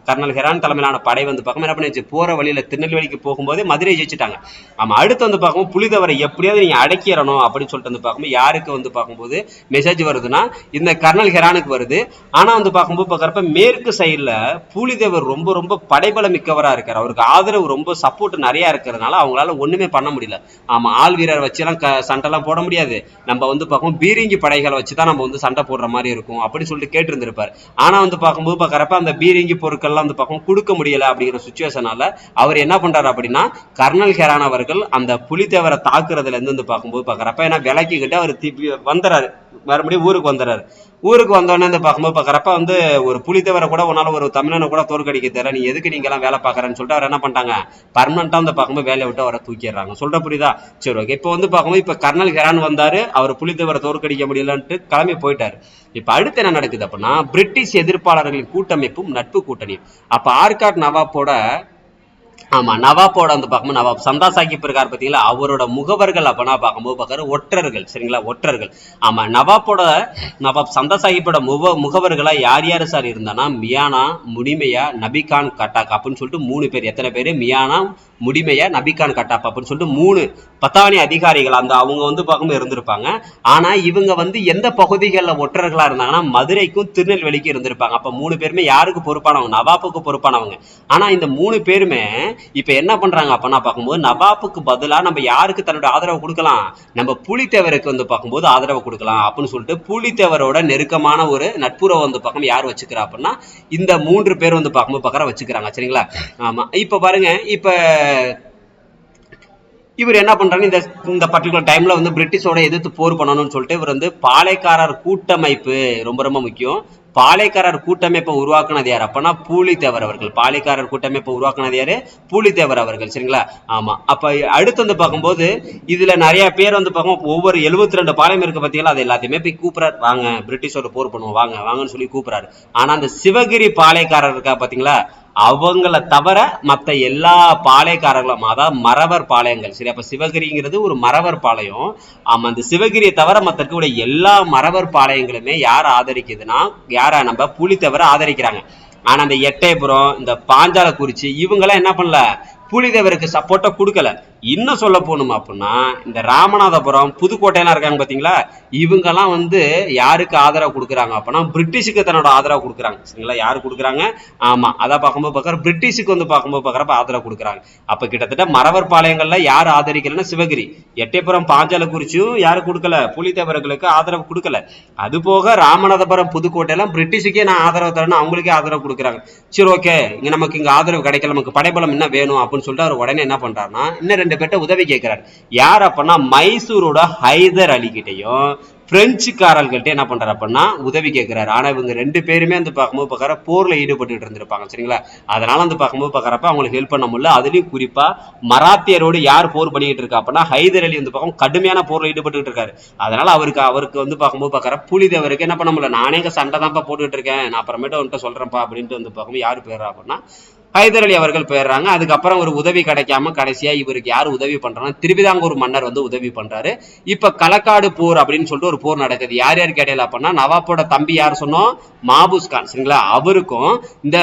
கர்னல் ஹெரான் தலைமையிலான படை வந்து பார்க்கும் என்ன பண்ணிச்சு போற வழியில திருநெல்வேலிக்கு போகும்போது மதுரை ஜெயிச்சுட்டாங்க. ஆமா அடுத்து வந்து பார்க்கும்போது புலித்தேவரை எப்படியாவது நீங்க அடக்கிடணும் அப்படின்னு சொல்லிட்டு வந்து பார்க்கும்போது யாருக்கு வந்து பார்க்கும்போது மெசேஜ் வருதுன்னா இந்த கர்னல் ஹெரானுக்கு வருது. ஆனா வந்து பார்க்கும்போது பாக்குறப்ப மேற்கு சைடுல புலித்தேவர் ரொம்ப ரொம்ப படைபலம் மிக்கவரா இருக்காரு. அவருக்கு ஆதரவு ரொம்ப சப்போர்ட் நிறைய இருக்கிறதுனால அவங்களால ஒண்ணுமே பண்ண முடியல. ஆமா ஆள் வீரர் வச்சு எல்லாம் சண்டை எல்லாம் போட முடியாது. நம்ம வந்து பார்க்கும் பீரங்கி படைகளை வச்சுதான் நம்ம வந்து சண்டை போடுற மாதிரி இருக்கும் அப்படின்னு சொல்லிட்டு கேட்டு இருந்திருப்பாரு. ஆனா வந்து பார்க்கும்போது பாக்குறப்ப அந்த பீரங்கி பொருட்கள்லாம் வந்து பார்க்கும் கொடுக்க முடியல அப்படிங்கிற சுச்சுவேஷனால அவர் என்ன பண்றாரு அப்படின்னா கர்னல் ஹெரான் அவர்கள் அந்த புலித்தேவரை தாக்குறதுல இருந்து வந்து பார்க்கும்போது பாக்குறப்ப ஏன்னா விலக்கிக்கிட்டு அவர் வந்துறாரு. மறுபடியும் ஊருக்கு வந்துறாரு. ஊருக்கு வந்தோடனே வந்து பார்க்கும்போது பாக்குறப்ப வந்து ஒரு புலித்தேவரை கூட உன்னால ஒரு தமிழனை கூட தோற்கடிக்க தெரியல. நீ எதுக்கு நீங்க எல்லாம் வேலை பாக்குறேன்னு சொல்லிட்டு அவர் என்ன பண்ணிட்டாங்க பர்மனண்டா வந்து பார்க்கும்போது வேலையை விட்டு அவரை தூக்கிடுறாங்க. சொல்ற புரியுதா. சரி ஓகே. இப்ப வந்து பார்க்கும்போது இப்ப கர்னல் ஹெரான் வந்தாரு. அவர் புலித்தேவரை தோற்கடிக்க முடியலன்ட்டு கிளம்பி போயிட்டாரு. இப்ப அடுத்து என்ன நடக்குது அப்படின்னா பிரிட்டிஷ் எதிர்ப்பாளர்களின் கூட்டமைப்பும் நட்பு கூட்டணியும். அப்ப ஆர்காட் நவாபோட ஆமா நவாபோட வந்து பார்க்கும்போது நவாப் சந்தா சாஹிப் இருக்காரு பாத்தீங்களா அவரோட முகவர்கள் அப்பனா பார்க்கும்போது பாக்குற ஒற்றர்கள் சரிங்களா ஒற்றர்கள். ஆமா நவாப் சந்தா சாஹிப்போட முகவர்களா யார் யாரு சார் இருந்தானா மியானா முடிமையா நபிகான் கட்டாக் அப்படின்னு சொல்லிட்டு 3 பேர். எத்தனை பேரு மியானா முடிமையா நபிகான் கட்டாப் அப்படின்னு சொல்லிட்டு 3 பத்தானி அதிகாரிகள் அந்த அவங்க வந்து பார்க்கும்போது இருந்திருப்பாங்க. ஆனா இவங்க வந்து எந்த பகுதிகளில் ஒற்றர்களா இருந்தாங்கன்னா மதுரைக்கும் திருநெல்வேலிக்கும் இருந்திருப்பாங்க. அப்ப 3 பேருமே யாருக்கு பொறுப்பானவங்க நவாப்புக்கு பொறுப்பானவங்க. ஆனா இந்த 3 பேருமே இப்ப என்ன பண்றாங்க அப்பனா பார்க்கும்போது நவாப்புக்கு பதிலா நம்ம யாருக்கு தன்னுடைய ஆதரவு கொடுக்கலாம் நம்ம புலித்தேவருக்கு வந்து பார்க்கும்போது ஆதரவு கொடுக்கலாம் அப்படின்னு சொல்லிட்டு புலித்தேவரோட நெருக்கமான ஒரு நட்புறவு வந்து பார்க்கும் யார் வச்சுக்கிறா அப்படின்னா இந்த 3 பேர் வந்து பார்க்கும்போது பக்கம் வச்சுக்கிறாங்க சரிங்களா. ஆமா இப்ப பாருங்க இப்ப இவர் என்ன பண்றாரு இந்த பர்டிகுலர் டைம்ல வந்து பிரிட்டிஷோட எதிர்த்து போர் பண்ணணும்னு சொல்லிட்டு இவர் வந்து பாளையக்காரர் கூட்டமைப்பு ரொம்ப ரொம்ப முக்கியம். பாளையக்காரர் கூட்டமைப்பை உருவாக்குனது யார் அப்பனா பூலித்தேவர் அவர்கள். பாளையக்காரர் கூட்டமைப்பை உருவாக்குனது யாரு பூலித்தேவர் அவர்கள் சரிங்களா. ஆமா அப்ப அடுத்து வந்து பார்க்கும்போது இதுல நிறைய பேர் வந்து பார்க்கும் ஒவ்வொரு 72 பாளையம் இருக்கு பாத்தீங்களா அது எல்லாத்தையுமே போய் கூப்பிடாரு வாங்க பிரிட்டிஷோட போர் பண்ணுவோம் வாங்கன்னு சொல்லி கூப்பிடாரு. ஆனா அந்த சிவகிரி பாளையக்காரர் இருக்கா பாத்தீங்களா அவங்களை தவிர மற்ற எல்லா பாளையக்காரர்களும் அதாவது மறவர் பாளையங்கள் சரி. அப்ப சிவகிரிங்கிறது ஒரு மறவர் பாளையம். ஆமா அந்த சிவகிரியை தவிர மற்ற இருக்கக்கூடிய எல்லா மறவர் பாளையங்களுமே யார் ஆதரிக்குதுன்னா யார நம்ம புலித்தேவரை ஆதரிக்கிறாங்க. ஆனா அந்த எட்டயபுரம் இந்த பாஞ்சாலக்குறிச்சி இவங்கெல்லாம் என்ன பண்ணல புலித்தேவருக்கு சப்போர்ட்டா கொடுக்கல. இன்னும் சொல்ல போகணும் அப்படின்னா இந்த ராமநாதபுரம் புதுக்கோட்டையெல்லாம் இருக்காங்க பாத்தீங்களா இவங்கெல்லாம் வந்து யாருக்கு ஆதரவு கொடுக்குறாங்க அப்படின்னா பிரிட்டிஷுக்கு தன்னோட ஆதரவு கொடுக்குறாங்க சரிங்களா. யாரு கொடுக்குறாங்க ஆமா அதான் பார்க்கும்போது பாக்குற பிரிட்டிஷுக்கு வந்து பார்க்கும்போது பாக்குறப்ப ஆதரவு கொடுக்குறாங்க. அப்ப கிட்டத்தட்ட மறவர் பாளையங்கள்ல யாரு ஆதரிக்கலன்னா சிவகிரி எட்டயபுரம் பாஞ்சாலக்குறிச்சியும் யாரு கொடுக்கல புலித்தேவர்களுக்கு ஆதரவு கொடுக்கல. அது போக ராமநாதபுரம் புதுக்கோட்டையெல்லாம் பிரிட்டிஷுக்கே நான் ஆதரவு தரேன்னு அவங்களுக்கே ஆதரவு கொடுக்குறாங்க. சரி ஓகே நமக்கு இங்க ஆதரவு கிடைக்கல நமக்கு படைபலம் என்ன வேணும் அப்படின்னு சொல்லிட்டு அவர் உடனே என்ன பண்றாருன்னா இன்னும் 2 பேர்ட்ட உதவி கேட்கிறார். யார் அப்படின்னா மைசூரோட ஹைதர் அலி கிட்டையும் பிரெஞ்சுக்காரர்கள்ட்ட என்ன பண்றாரு அப்படின்னா உதவி கேட்கிறாரு. ஆனா இவங்க 2 பேருமே வந்து பார்க்கும்போது பாக்குற போர்ல ஈடுபட்டு இருந்திருப்பாங்க சரிங்களா. அதனால வந்து பார்க்கும்போது பாக்குறப்ப அவங்களுக்கு ஹெல்ப் பண்ண முடியல. அதுலயும் குறிப்பா மராத்தியரோடு யார் போர் பண்ணிட்டு இருக்கா அப்படின்னா ஹைதர் அலி வந்து பார்க்கும் கடுமையான போர்ல ஈடுபட்டு இருக்காரு. அதனால அவருக்கு வந்து பார்க்கும்போது பாக்குற புலித்தேவருக்கு என்ன பண்ண முடியல நானே சண்டை தான்ப்பா போட்டுட்டு இருக்கேன் நான் அப்புறமேட்டு வந்துட்டு சொல்றேன்ப்பா அப்படின்ட்டு வந்து பார்க்கும்போது யாரு போயிடுறா அப்படின்னா ஹைதர் அலி அவர்கள் போயிடுறாங்க. அதுக்கப்புறம் ஒரு உதவி கிடைக்காம கடைசியா இவருக்கு யார் உதவி பண்றாங்க திருவிதாங்கூர் மன்னர் வந்து உதவி பண்றாரு. இப்ப களக்காடு போர் அப்படின்னு சொல்லிட்டு ஒரு போர் நடக்குது. யார் யார் கேட்டல அப்படின்னா நவாப்போட தம்பி யார் சொன்னோம் மாபூஸ் கான் சரிங்களா. அவருக்கும் இந்த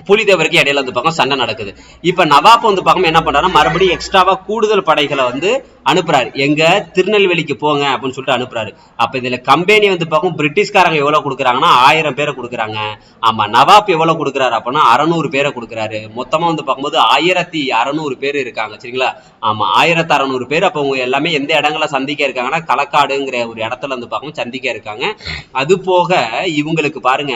புலித்தேவருக்கு இடையில வந்து பக்கம் சண்டை நடக்குது. இப்ப நவாப் வந்து பக்கம் என்ன பண்றாருன்னா மறுபடியும் எக்ஸ்ட்ராவா கூடுதல் படைகளை வந்து அனுப்புறாரு. எங்க திருநெல்வேலிக்கு போங்க அப்படின்னு சொல்லிட்டு அனுப்புறாரு. அப்ப இதுல கம்பெனி வந்து பார்க்கும் பிரிட்டிஷ்காரங்க எவ்வளவு கொடுக்குறாங்கன்னா 1000 பேரை கொடுக்குறாங்க. ஆமா, நவாப் எவ்வளவு கொடுக்குறாரு அப்படின்னா 600 பேரை கொடுக்குறாரு. மொத்தமா வந்து பார்க்கும்போது 1600 பேர் இருக்காங்க. சரிங்களா? ஆமா, 1600 பேர். அப்ப அவங்க எல்லாமே எந்த இடங்களை சந்திக்க இருக்காங்கன்னா களக்காடுங்கிற ஒரு இடத்துல வந்து பார்க்கும் சந்திக்க இருக்காங்க. அது போக இவங்களுக்கு பாருங்க,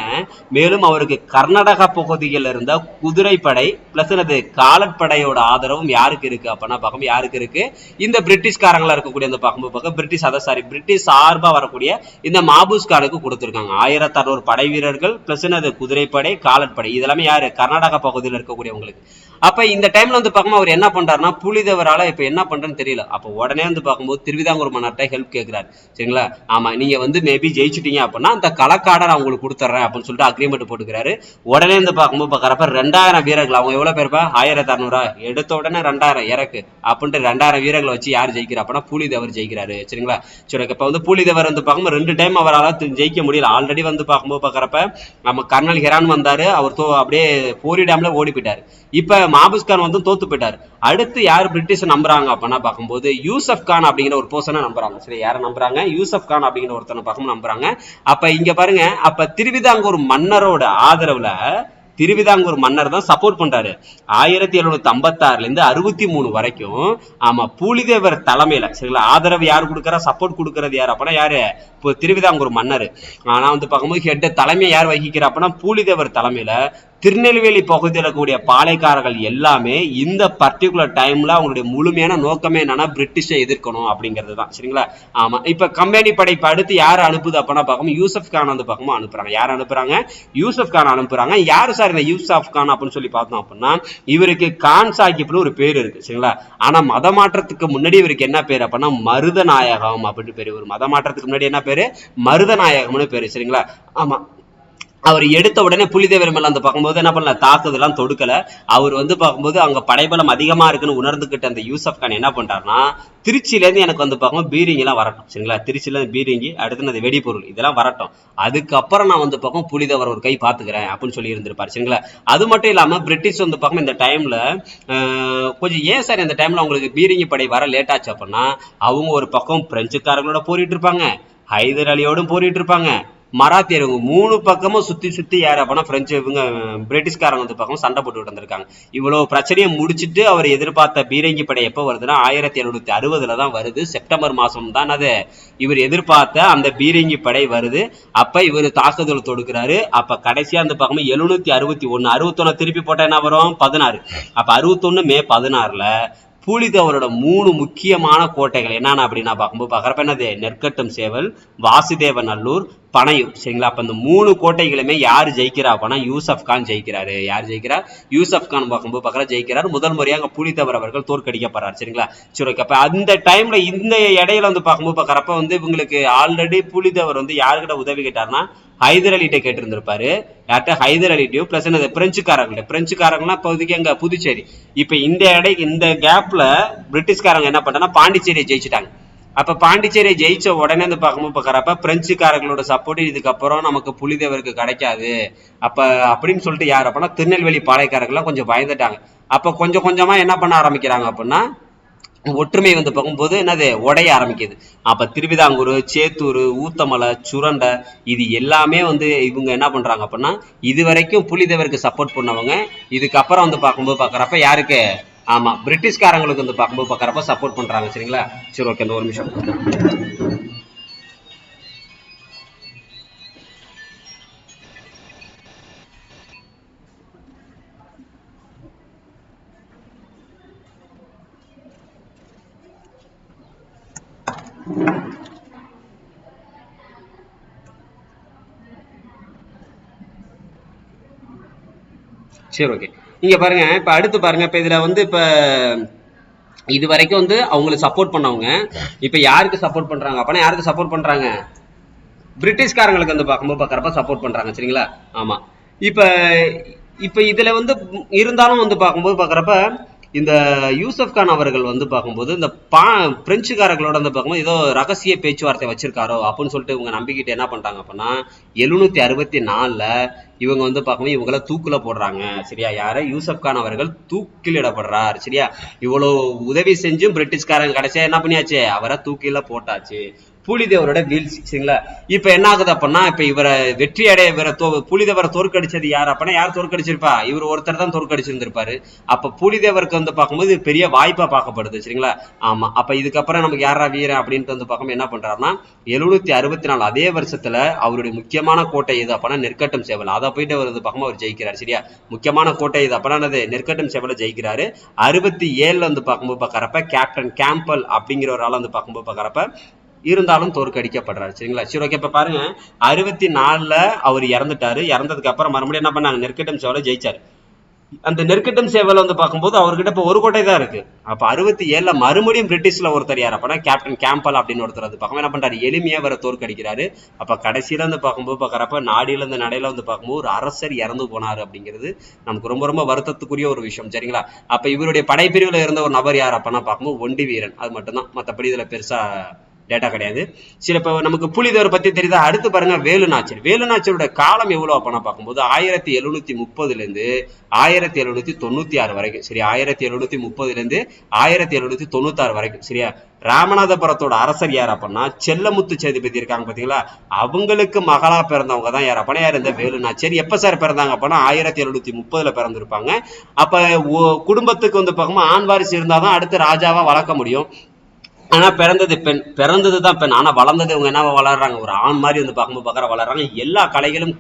மேலும் அவருக்கு கர்நாடகா பகுதியில் இருந்த குதிரைப்படை பிளஸ் அது காலப்படையோட ஆதரவும் யாருக்கு இருக்கு அப்படின்னா பார்க்கும் யாருக்கு இருக்கு, இந்த பிரிட்டிஷ்காரங்களா இருக்கக்கூடிய அந்த பார்க்கும் பிரிட்டிஷ் பிரிட்டிஷ் சார்பா வரக்கூடிய இந்த மாபூஸ் கானுக்கு கொடுத்திருக்காங்க. 1600 படை வீரர்கள் பிளஸ் அது குதிரைப்படை காலப்படை இதெல்லாமே யாரு, கர்நாடகா பகுதியில் இருக்கக்கூடியவங்களுக்கு. அப்ப இந்த டைம்ல வந்து பார்க்கும் அவர் என்ன பண்றாருன்னா புலிதேவரால இப்ப என்ன பண்றேன்னு தெரியல. அப்ப உடனே வந்து பார்க்கும்போது திருவிதாங்கூர் மன்னர்கிட்ட ஹெல்ப் கேட்கிறாரு. சரிங்களா? ஆமா, நீங்க வந்து மேபி ஜெயிச்சுட்டீங்க அப்படின்னா அந்த களக்காடை நான் உங்களுக்கு கொடுத்துறேன் அப்படின்னு சொல்லிட்டு அக்ரிமெண்ட் போட்டுக்கிறாரு. உடனே வந்து பார்க்கும்போது பார்க்கறப்ப 2000 வீரர்கள், அவங்க எவ்வளவு பேருப்பா, 1600 எடுத்த உடனே 2000 இறக்கு அப்படின்ட்டு 2000 வீரர்களை வச்சு யார் ஜெயிக்கிறா அப்படின்னா புலிதேவர் ஜெயிக்கிறாரு. சரிங்களா? சரி, இப்ப வந்து புலிதேவர் வந்து பார்க்கும்போது 2 டைம் அவரால் ஜெயிக்க முடியல. ஆல்ரெடி வந்து பார்க்கும்போது பார்க்கறப்ப நம்ம கர்னல் ஹெரான் வந்தாரு, அவர் அப்படியே போரிடாமல ஓடி போயிட்டாரு. இப்ப மாபூஸ் கான் வந்து தோத்து போயிட்டாரு. அடுத்து யார் பிரிட்டிஷ் நம்புறாங்க அப்படின்னா பார்க்கும்போது யூசப் கான் அப்படிங்கிற ஒரு பர்சனை நம்புறாங்க. சரி, யாரை நம்புறாங்க, யூசப் கான் அப்படிங்கிற ஒருத்தனை பார்க்கும் நம்புறாங்க. அப்ப இங்க பாருங்க, அப்ப திருவிதாங்கூர் மன்னரோட ஆதரவுல திருவிதாங்கூர் மன்னர் தான் சப்போர்ட் பண்றாரு. 1756 இருந்து 63 வரைக்கும். ஆமா, புலிதேவர் தலைமையில. சரிங்களா? ஆதரவு யாரு கொடுக்கறா, சப்போர்ட் கொடுக்கறது யாரு அப்படின்னா யாரு, இப்போ திருவிதாங்கூர் மன்னர். ஆனா வந்து பார்க்கும்போது ஹெட் தலைமையை யார் வகிக்கிறா அப்படின்னா புலிதேவர் தலைமையில திருநெல்வேலி பகுதியில் இருக்கக்கூடிய பாளையக்காரர்கள் எல்லாமே இந்த பர்டிகுலர் டைம்ல அவங்களுடைய முழுமையான நோக்கமே என்னன்னா பிரிட்டிஷை எதிர்க்கணும் அப்படிங்கிறது தான். சரிங்களா? ஆமா, இப்ப கம்பெனி படைப்பு அடுத்து யார் அனுப்புது அப்படின்னா பார்க்கும் யூசப் கான் வந்து பார்க்கும் அனுப்புறாங்க. யார் அனுப்புறாங்க, யூசப் கான் அனுப்புறாங்க. யாரு சார் இந்த யூசப் கான் அப்படின்னு சொல்லி பார்த்தோம் அப்படின்னா இவருக்கு கான் சாஹிப்னு ஒரு பேர் இருக்கு. சரிங்களா? ஆனா மத மாற்றத்துக்கு முன்னாடி இவருக்கு என்ன பேர் அப்படின்னா மருதநாயகம் அப்படின்னு பேரு. ஒரு மத மாற்றத்துக்கு முன்னாடி என்ன பேரு, மருதநாயகம்னு பேரு. சரிங்களா? ஆமா, அவர் எடுத்த உடனே புலிதேவர் மேல அந்த பார்க்கும்போது என்ன பண்ணல, தாக்குதெல்லாம் தொடுக்கல. அவர் வந்து பார்க்கும்போது அங்க படைபலம் அதிகமா இருக்குன்னு உணர்ந்துகிட்ட அந்த யூசப் கான் என்ன பண்றாருன்னா திருச்சியில இருந்து எனக்கு வந்து பார்க்கும்போது பீரிங்கி எல்லாம் வரட்டும். சரிங்களா? திருச்சியில இருந்து பீரிங்கி, அடுத்து அந்த வெடிபொருள் இதெல்லாம் வரட்டும், அதுக்கப்புறம் நான் வந்து பார்க்கும் புலிதேவர் ஒரு கை பாத்துக்கிறேன் அப்படின்னு சொல்லி இருந்திருப்பாரு. சரிங்களா? அது மட்டும் இல்லாம பிரிட்டிஷ் வந்து பார்க்கும் இந்த டைம்ல கொஞ்சம் ஏன் சார் இந்த டைம்ல உங்களுக்கு பீரிங்கி படை வர லேட் ஆச்சு அப்படின்னா அவங்க ஒரு பக்கம் பிரெஞ்சுக்காரங்களோட போரிட்டு இருப்பாங்க, ஹைதர் அலியோடும் போரிட்டு இருப்பாங்க, மராத்தியர் 3 பக்கமும் சுத்தி சுத்தி யார் அப்படின்னா பிரெஞ்சு இவங்க பிரிட்டிஷ்காரங்க வந்து பக்கம் சண்டை போட்டு வந்திருக்காங்க. இவ்வளவு பிரச்சனையை முடிச்சுட்டு அவர் எதிர்பார்த்த பீரங்கி படை எப்ப வருதுன்னா 1760 தான் வருது. செப்டம்பர் மாசம் தான் அது இவர் எதிர்பார்த்த அந்த பீரங்கி படை வருது. அப்ப இவர் தாக்குதல் தொடுக்கிறாரு. அப்ப கடைசியா அந்த பக்கம் 761 61 திருப்பி போட்டா என்ன வரும், 16. அப்ப 61 மே 16ல புலிதேவரோட 3 முக்கியமான கோட்டைகள் என்னன்னா அப்படின்னா பார்க்கும்போது பார்க்கறப்ப என்னது, நெற்கட்டும் சேவல், வாசுதேவ நல்லூர், பனையூர். சரிங்களா? அப்ப இந்த 3 கோட்டைகளுமே யார் ஜெயிக்கிறா அப்படின்னா யூசப் கான் ஜெயிக்கிறாரு. யார் ஜெயிக்கிறா, யூசப் கான் பார்க்கும்போது பார்க்கற ஜெயிக்கிறார். முதல் முறையாக புலிதேவர் அவர்கள் தோற்கடிக்கப்படுறாரு. சரிங்களா? சரி, அப்ப அந்த டைம்ல இந்த இடையில வந்து பார்க்கும்போது பார்க்கறப்ப வந்து இவங்களுக்கு ஆல்ரெடி புலிதேவர் வந்து யாருக்கிட்ட உதவி கேட்டாருன்னா ஹைதர் அலிட்ட கேட்டு இருந்திருப்பாரு. யார்கிட்ட, ஹைதர் அலிட்டையும் பிளஸ் இந்த பிரெஞ்சுக்காரங்களாம் இப்போதைக்கு அங்க புதுச்சேரி. இப்ப இந்த கேப்ல பிரிட்டிஷ்காரங்க என்ன பண்ணாங்கன்னா பாண்டிச்சேரியை ஜெயிச்சுட்டாங்க. அப்ப பாண்டிச்சேரியை ஜெயிச்ச உடனே வந்து பார்க்கும்போது பார்க்கறப்ப பிரெஞ்சுக்காரங்களோட சப்போர்ட் இதுக்கப்புறம் நமக்கு புலிதேவருக்கு கிடைக்காது அப்ப அப்படின்னு சொல்லிட்டு யார் அப்படின்னா திருநெல்வேலி பாளையக்காரர்கள்லாம் கொஞ்சம் பயந்துட்டாங்க. அப்ப கொஞ்சம் கொஞ்சமா என்ன பண்ண ஆரம்பிக்கிறாங்க அப்படின்னா ஒற்றுமை வந்து பார்க்கும்போது என்னது உடைய ஆரம்பிக்குது. அப்ப திருவிதாங்கூர், சேத்தூர், ஊத்தமலை, சுரண்டை இது எல்லாமே வந்து இவங்க என்ன பண்றாங்க அப்படின்னா இது வரைக்கும் புலிதேவருக்கு சப்போர்ட் பண்ணவங்க இதுக்கப்புறம் வந்து பார்க்கும்போது பார்க்கறப்ப யாருக்கு, ஆமா பிரிட்டிஷ்காரங்களுக்கு வந்து பார்க்கும்போது பார்க்கறப்ப சப்போர்ட் பண்றாங்க. சரிங்களா? சரி, ஓகே, இந்த ஒரு நிமிஷம். சரி, ஓகே. இங்க பாருங்க, இப்ப அடுத்து பாருங்க, இப்ப இதுல வந்து இப்ப இது வரைக்கும் வந்து அவங்களுக்கு சப்போர்ட் பண்ணவங்க இப்ப யாருக்கு சப்போர்ட் பண்றாங்க அப்படின்னா யாருக்கு சப்போர்ட் பண்றாங்க, பிரிட்டிஷ்காரங்களுக்கு வந்து பார்க்கும்போது பார்க்கறப்ப சப்போர்ட் பண்றாங்க. சரிங்களா? ஆமா, இப்ப இப்ப இதுல வந்து இருந்தாலும் வந்து பார்க்கும்போது பார்க்கறப்ப இந்த யூசப் கான் அவர்கள் வந்து பார்க்கும்போது இந்த பிரெஞ்சுக்காரர்களோட வந்து பார்க்கும்போது ஏதோ ரகசிய பேச்சுவார்த்தை வச்சிருக்காரோ அப்படின்னு சொல்லிட்டு இவங்க நம்பிக்கிட்டு என்ன பண்றாங்க அப்படின்னா 764ல இவங்க வந்து பார்க்கும்போது இவங்கள தூக்குல போடுறாங்க. சரியா? யார? யூசப் கான் அவர்கள் தூக்கிலிடப்படுறார். சரியா? இவ்வளவு உதவி செஞ்சும் பிரிட்டிஷ்காரங்க கடைசியா என்ன பண்ணியாச்சு, அவரை தூக்கில போட்டாச்சு. புலிதேவரோட வீழ்ச்சி. சரிங்களா? இப்ப என்ன ஆகுது அப்படின்னா, இப்ப இவரை வெற்றி அடைய புலிதேவரை தோற்கடிச்சது யார் அப்படின்னா, யார் தோற்கடிச்சிருப்பா? இவர் ஒருத்தர் தான் தோற்கடிச்சிருந்திருப்பாரு. அப்ப புலிதேவருக்கு வந்து பார்க்கும்போது பெரிய வாய்ப்பா பார்க்கப்படுது. சரிங்களா? ஆமா. அப்ப இதுக்கப்புறம் நமக்கு யாரா வீரன் அப்படின்ட்டு வந்து பார்க்கும்போது என்ன பண்றாருன்னா 764 அதே வருஷத்துல அவருடைய முக்கியமான கோட்டை எது அப்படின்னா நெற்கட்டும் சேவல். அதை போயிட்டு அவர் வந்து பார்க்கும்போது அவர் ஜெயிக்கிறார். சரியா? முக்கியமான கோட்டை இது அப்படின்னா நெற்கட்டும் சேவலை ஜெயிக்கிறாரு. 67 வந்து பார்க்கும்போது பார்க்கறப்ப கேப்டன் கேம்பல் அப்படிங்கிற ஒரு ஆள் வந்து பார்க்கும்போது பார்க்கறப்ப இருந்தாலும் தோற்கடிக்கப்படுறாரு. சரிங்களா? சரி, ஓகே. இப்ப பாருங்க 64ல அவர் இறந்துட்டாரு. இறந்ததுக்கு அப்புறம் மறுபடியும் என்ன பண்ணாங்க, நெற்கட்டும் சேவலை ஜெயிச்சாரு. அந்த நெற்கட்டும் சேவல் வந்து பார்க்கும்போது அவர்கிட்ட இப்ப ஒரு கோட்டை தான் இருக்கு. அப்ப 67ல மறுபடியும் பிரிட்டிஷ்ல ஒருத்தர் யார் அப்படின்னா கேப்டன் கேம்பல் அப்படின்னு ஒருத்தர் வந்து பார்க்கும் என்ன பண்றாரு, எளிமையா வர தோற்கடிக்கிறாரு. அப்ப கடைசியில வந்து பார்க்கும்போது பார்க்கறப்ப நாடியில இருந்து நடையில வந்து பார்க்கும்போது ஒரு அரசர் இறந்து போனாரு அப்படிங்கிறது நமக்கு ரொம்ப ரொம்ப வருத்தத்துக்குரிய ஒரு விஷயம். சரிங்களா? அப்ப இவருடைய படைப்பிரிவுல இருந்த ஒரு நபர் யார் அப்படின்னா பார்க்கும்போது ஒண்டி வீரன். அது மட்டும்தான், மற்றபடி இதுல பெருசா டேட்டா கிடையாது. சரி, இப்ப நமக்கு புலிதேவர் பத்தி தெரியுதா? அடுத்து பாருங்க வேலுநாச்சியர். வேலுநாச்சியரோட காலம் எவ்வளவு அப்பனா பார்க்கும்போது 1730ல இருந்து 1796 வரைக்கும். சரி, 1730ல இருந்து 1796 வரைக்கும். சரியா? ராமநாதபுரத்தோட அரசர் யார் அப்படின்னா செல்லமுத்து சேதுபதி இருக்காங்க பாத்தீங்களா, அவங்களுக்கு மகளா பிறந்தவங்க தான் யார் அப்படின்னா யார், இந்த வேலுநாச்சியர். எப்ப சார் பிறந்தாங்க அப்படின்னா 1730ல பிறந்திருப்பாங்க. அப்ப குடும்பத்துக்கு வந்து பார்க்கும்போது ஆண் வாரிசு இருந்தாதான் அடுத்து ராஜாவா வளர்க்க முடியும். ஆனா பிறந்தது பெண், பிறந்ததுதான் பெண். ஆனா வளர்ந்தது இவங்க என்ன வளர்றாங்க, ஒரு ஆண் மாதிரி வந்து பார்க்கும்போது பார்க்கற வளர்றாங்க. எல்லா கலைகளும்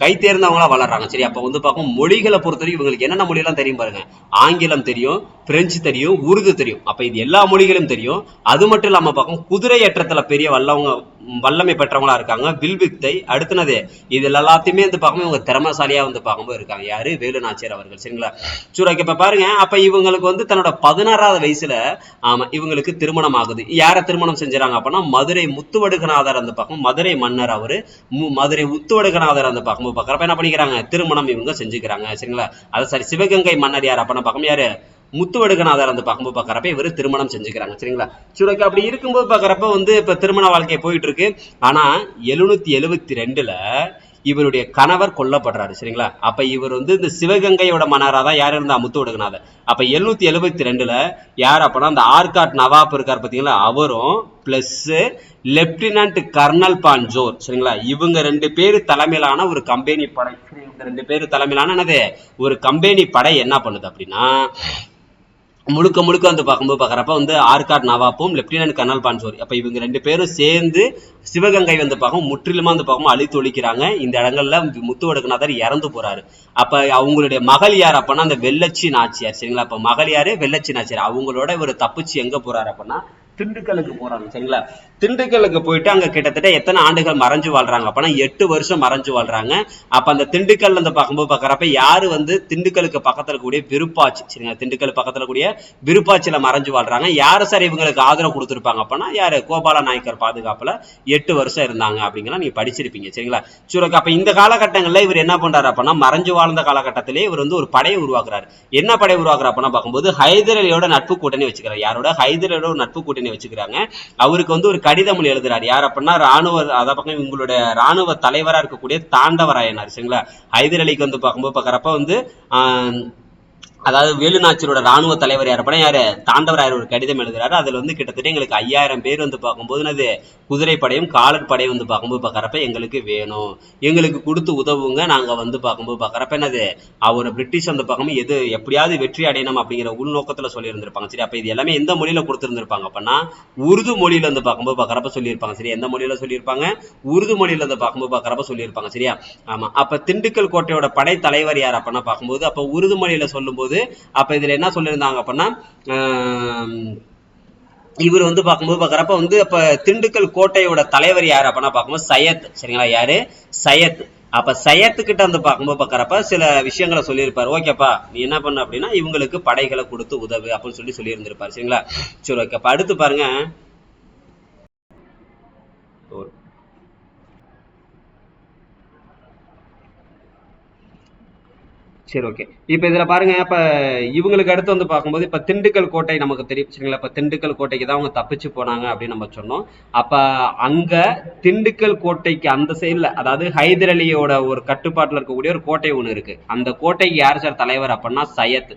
கை தேர்ந்தவங்களா வளர்றாங்க. சரி, அப்ப வந்து பார்க்கும் மொழிகளை பொறுத்தவரைக்கும் இவங்களுக்கு என்னென்ன மொழி எல்லாம் தெரியும் பாருங்க. ஆங்கிலம் தெரியும், பிரெஞ்சு தெரியும், உருது தெரியும். அப்ப இது எல்லா மொழிகளும் தெரியும். அது மட்டும் இல்லாம பார்க்கும் குதிரை ஏற்றத்துல பெரிய வல்லமை பெற்றவங்களா இருக்காங்க. வில்வித்தை அடுத்துனது இது எல்லாத்தையுமே வந்து பார்க்கும்போது இவங்க திறமசாலியா வந்து பார்க்கும்போது இருக்காங்க. யாரு? வேலுநாச்சியார் அவர்கள். சரிங்களா? சூரா, இப்ப பாருங்க, அப்ப இவங்களுக்கு வந்து தன்னோட 16வது வயசுல ஆமா இவங்களுக்கு திருமணம் ஆகுது. யார திருமணம் செஞ்சாங்க அப்படின்னா மதுரை முத்துவடுகநாதர் அந்த பக்கம், மதுரை மன்னர் அவரு. மதுரை முத்துவடுகநாதர் அந்த பக்கம் பார்க்கறப்ப என்ன பண்ணிக்கிறாங்க, திருமணம் இவங்க செஞ்சுக்கிறாங்க. சரிங்களா? அது சரி, சிவகங்கை மன்னர் யார் அப்பனா பார்க்கும் யாரு, முத்துவடுகநாதர் அந்த பார்க்கும்போது பார்க்கறப்ப இவரு திருமணம் செஞ்சுக்கிறாங்க. சரிங்களா? சரி, அப்படி இருக்கும்போது பார்க்கறப்ப வந்து இப்ப திருமண வாழ்க்கை போயிட்டு இருக்கு. ஆனா 772ல இவருடைய கணவர் கொல்லப்படுறாரு. சரிங்களா? அப்ப இவர் வந்து இந்த சிவகங்கையோட மன்னரா தான் யார் இருந்தா, முத்துவடுகநாதர். அப்ப 772ல யார் அப்பனா அந்த ஆர்காட் நவாப் இருக்கார் பாத்தீங்களா, அவரும் பிளஸ் லெப்டினன்ட் கர்னல் பான்ஜோர். சரிங்களா? இவங்க 2 பேரு தலைமையிலான ஒரு கம்பெனி படை. இவங்க 2 பேரு தலைமையிலான என்னது, ஒரு கம்பெனி படை என்ன பண்ணுது அப்படின்னா முழுக்க முழுக்க வந்து பார்க்கும்போது பார்க்கறப்ப வந்து ஆர்காட் நவாப்பும் லெப்டினன்ட் கர்னல் பான்சோரி, அப்ப இவங்க 2 பேரும் சேர்ந்து சிவகங்கை வந்து பார்க்கும் முற்றிலுமா வந்து பார்க்கும் அழித்து ஒழிக்கிறாங்க. இந்த இடங்கள்ல முத்துவடுகநாதர் இறந்து போறாரு. அப்ப அவங்களுடைய மகள் யார் அப்படின்னா அந்த வெள்ளச்சி நாச்சியார். சரிங்களா? அப்ப மகள் யாரு, வெள்ளச்சி நாச்சியார். அவங்களோட இவர் தப்பிச்சு எங்க போறாரு அப்படின்னா திண்டுக்கலுக்கு போறாங்க. சரிங்களா? திண்டுக்கலுக்கு போயிட்டு அங்க கிட்டத்தட்ட எத்தனை ஆண்டுகள் மறைஞ்சு வாழ்றாங்க அப்படின்னா 8 வருஷம் மறைஞ்சு வாழ்றாங்க. அப்ப அந்த திண்டுக்கல் வந்து பார்க்கும்போது பார்க்கறப்ப யாரு வந்து திண்டுக்கலுக்கு பக்கத்துல கூடிய விருப்பாச்சி. சரிங்களா? திண்டுக்கல் பக்கத்துல கூடிய விருப்பாச்சியில மறைஞ்சு வாழ்றாங்க. யாரு சார் இவங்களுக்கு ஆதரவு கொடுத்திருப்பாங்க அப்படின்னா யாரு, கோபால நாயக்கர் பாதுகாப்புல 8 வருஷம் இருந்தாங்க அப்படிங்கிற நீங்க படிச்சிருப்பீங்க. சரிங்களா? சூரக், அப்ப இந்த காலகட்டங்கள்ல இவர் என்ன பண்றாரு அப்படின்னா மறைஞ்சு வாழ்ந்த காலகட்டத்திலே இவர் வந்து ஒரு படையை உருவாக்குறாரு. என்ன படை உருவாக்குறாரு அப்படின்னா பார்க்கும்போது ஹைதர் அலியோட நட்பு கூட்டணி வச்சுக்கிறார். யாரோட? ஹைதர் அலியோட நட்பு கூட்டணி வச்சுக்கிறாங்க. அவருக்கு வந்து ஒரு கடிதம் எழுதுறாரு. யார் அப்படின்னா ராணுவ, அத பக்கம் இவங்களுடைய ராணுவ தலைவரா இருக்கக்கூடிய தாண்டவராயனார். சரிங்களா? ஹைதர் அலிக்கு வந்து பார்க்கும்போது பார்க்கறப்ப வந்து அதாவது வேலுநாச்சியரோட ராணுவ தலைவர் யார் அப்படின்னா யாரு, தாண்டவராயர் ஒரு கடிதம் எழுதுறாரு. அதுல வந்து கிட்டத்தட்ட எங்களுக்கு 5000 பேர் வந்து பார்க்கும்போது என்னது குதிரைப்படையும் காலற்படையும் வந்து பார்க்கும்போது பார்க்கறப்ப எங்களுக்கு வேணும், எங்களுக்கு கொடுத்து உதவுங்க. நாங்க வந்து பார்க்கும்போது பார்க்கறப்ப என்னது அவர் பிரிட்டிஷ் வந்து பார்க்கும்போது எது எப்படியாவது வெற்றி அடையணும் அப்படிங்கிற உள்நோக்கத்துல சொல்லி இருந்திருப்பாங்க. சரி, அப்ப இது எல்லாமே எந்த மொழியில கொடுத்திருந்திருப்பாங்க அப்படின்னா உருது மொழியில வந்து பார்க்கும்போது பார்க்கறப்ப சொல்லியிருப்பாங்க. சரி, எந்த மொழியில சொல்லியிருப்பாங்க, உருது மொழியில வந்து பார்க்கும்போது பார்க்கறப்ப சொல்லியிருப்பாங்க. சரியா? ஆமா. அப்ப திண்டுக்கல் கோட்டையோட படை தலைவர் யார் அப்படின்னா பார்க்கும்போது அப்ப உருது மொழியில சொல்லும்போது அப்ப இதுல என்ன சொல்லியிருந்தாங்க அப்படின்னா இவர் வந்து பார்க்கும்போது பார்க்கறப்ப வந்து அப்ப திண்டுக்கல் கோட்டையோட தலைவர் யாரு அப்படின்னா பார்க்கும்போது சையத். சரிங்களா? யாரு? சையத். அப்ப சையத்துக்கிட்ட வந்து பார்க்கும்போது பார்க்கறப்ப சில விஷயங்களை சொல்லியிருப்பாரு. ஓகேப்பா, நீ என்ன பண்ண அப்படின்னா இவங்களுக்கு படைகளை கொடுத்து உதவு அப்படின்னு சொல்லி இருந்திருப்பாரு. சரிங்களா? சரி, ஓகே. அப்ப அடுத்து பாருங்க, சரி, ஓகே. இப்ப இதுல பாருங்க, இப்ப இவங்களுக்கு அடுத்து வந்து பார்க்கும்போது இப்ப திண்டுக்கல் கோட்டை நமக்கு தெரியும் சரிங்களா. இப்ப திண்டுக்கல் கோட்டைக்கு தான் அவங்க தப்பிச்சு போனாங்க அப்படின்னு நம்ம சொன்னோம். அப்ப அங்க திண்டுக்கல் கோட்டைக்கு அந்த சைடுல, அதாவது ஹைதர் அலியோட ஒரு கட்டுப்பாட்டுல இருக்கக்கூடிய ஒரு கோட்டை ஒண்ணு இருக்கு. அந்த கோட்டைக்கு யார் சார் தலைவர் அப்படின்னா சையத்.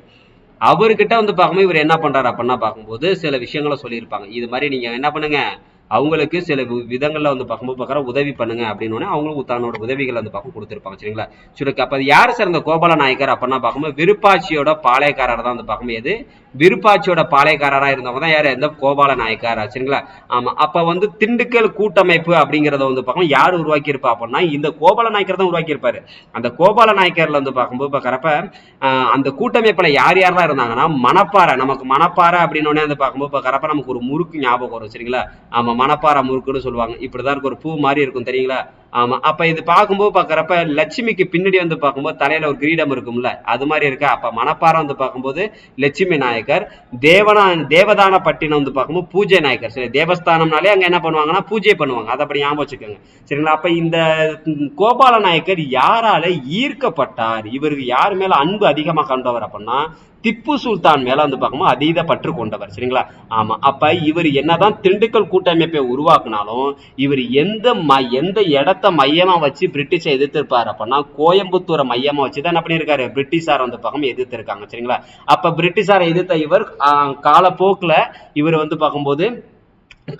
அவர்கிட்ட வந்து பார்க்கும்போது இவர் என்ன பண்றாரு அப்படின்னா பார்க்கும்போது சில விஷயங்களை சொல்லியிருப்பாங்க. இது மாதிரி நீங்க என்ன பண்ணுங்க, அவங்களுக்கு சில விதங்கள்ல வந்து பார்க்கும்போது பார்க்குற உதவி பண்ணுங்க அப்படின்னு அவங்களும் தன்னோட உதவிகள் வந்து பார்க்கும் கொடுத்துருப்பாங்க சரிங்களா. சரி, அப்ப யார் சார் இந்த கோபால நாயக்கர் அப்படின்னா பார்க்கும்போது விருப்பாட்சியோட பாளையக்காரர் தான் வந்து பார்க்கும்போது விருப்பாட்சியோட பாளையக்காரரா இருந்தவங்க தான் யாரு, இந்த கோபால நாயக்கர் சரிங்களா. ஆமா, அப்ப வந்து திண்டுக்கல் கூட்டமைப்பு அப்படிங்கறத வந்து பார்க்கும் யார் உருவாக்கி இருப்பா அப்படின்னா இந்த கோபால நாயக்கர் தான் உருவாக்கி இருப்பாரு. அந்த கோபால நாயக்கர்ல வந்து பார்க்கும்போது பார்க்கறப்ப அந்த கூட்டமைப்புல யார் யாரெல்லாம் இருந்தாங்கன்னா மணப்பாறை, நமக்கு மணப்பாறை அப்படின்னு வந்து பார்க்கும்போது பார்க்கறப்ப நமக்கு ஒரு முறுக்கு ஞாபகம் வரும் சரிங்களா. ஆமா, மணப்பாறை முறுக்குன்னு சொல்லுவாங்க. இப்படிதான் இருக்கும், ஒரு பூ மாதிரி இருக்கும் தெரியுங்களா. ஆமா, அப்ப இது பார்க்கும்போது பார்க்கறப்ப லட்சுமிக்கு பின்னாடி வந்து பார்க்கும்போது தலையில ஒரு கிரீடம் இருக்கும்ல, அது மாதிரி இருக்கா. அப்ப மணப்பாறை வந்து பார்க்கும்போது லட்சுமி நாயக்கர், தேவதான பட்டினம் வந்து பார்க்கும்போது பூஜை நாயக்கர். சரி, தேவஸ்தானம்னாலே அங்க என்ன பண்ணுவாங்கன்னா பூஜை பண்ணுவாங்க, அதை அப்படி ஞாபகம் வச்சுக்கோங்க சரிங்களா. அப்ப இந்த கோபால நாயக்கர் யாரால ஈர்க்கப்பட்டார், இவருக்கு யார் மேல அன்பு அதிகமா கொண்டவர் அப்படின்னா திப்பு சுல்தான் மேல வந்து பார்க்கும்போது அதீத பற்று கொண்டவர் சரிங்களா. ஆமா, அப்ப இவர் என்னதான் திண்டுக்கல் கூட்டமைப்பை உருவாக்குனாலும் இவர் எந்த இடத்த மையமா வச்சு பிரிட்டிஷை எதிர்த்திருப்பாரு அப்படின்னா கோயம்புத்தூரை மையமா வச்சுதான் என்ன பண்ணியிருக்காரு, பிரிட்டிஷார் வந்து பார்க்கும் எதிர்த்து இருக்காங்க சரிங்களா. அப்ப பிரிட்டிஷாரை எதிர்த்த இவர் காலப்போக்குல இவர் வந்து பார்க்கும்போது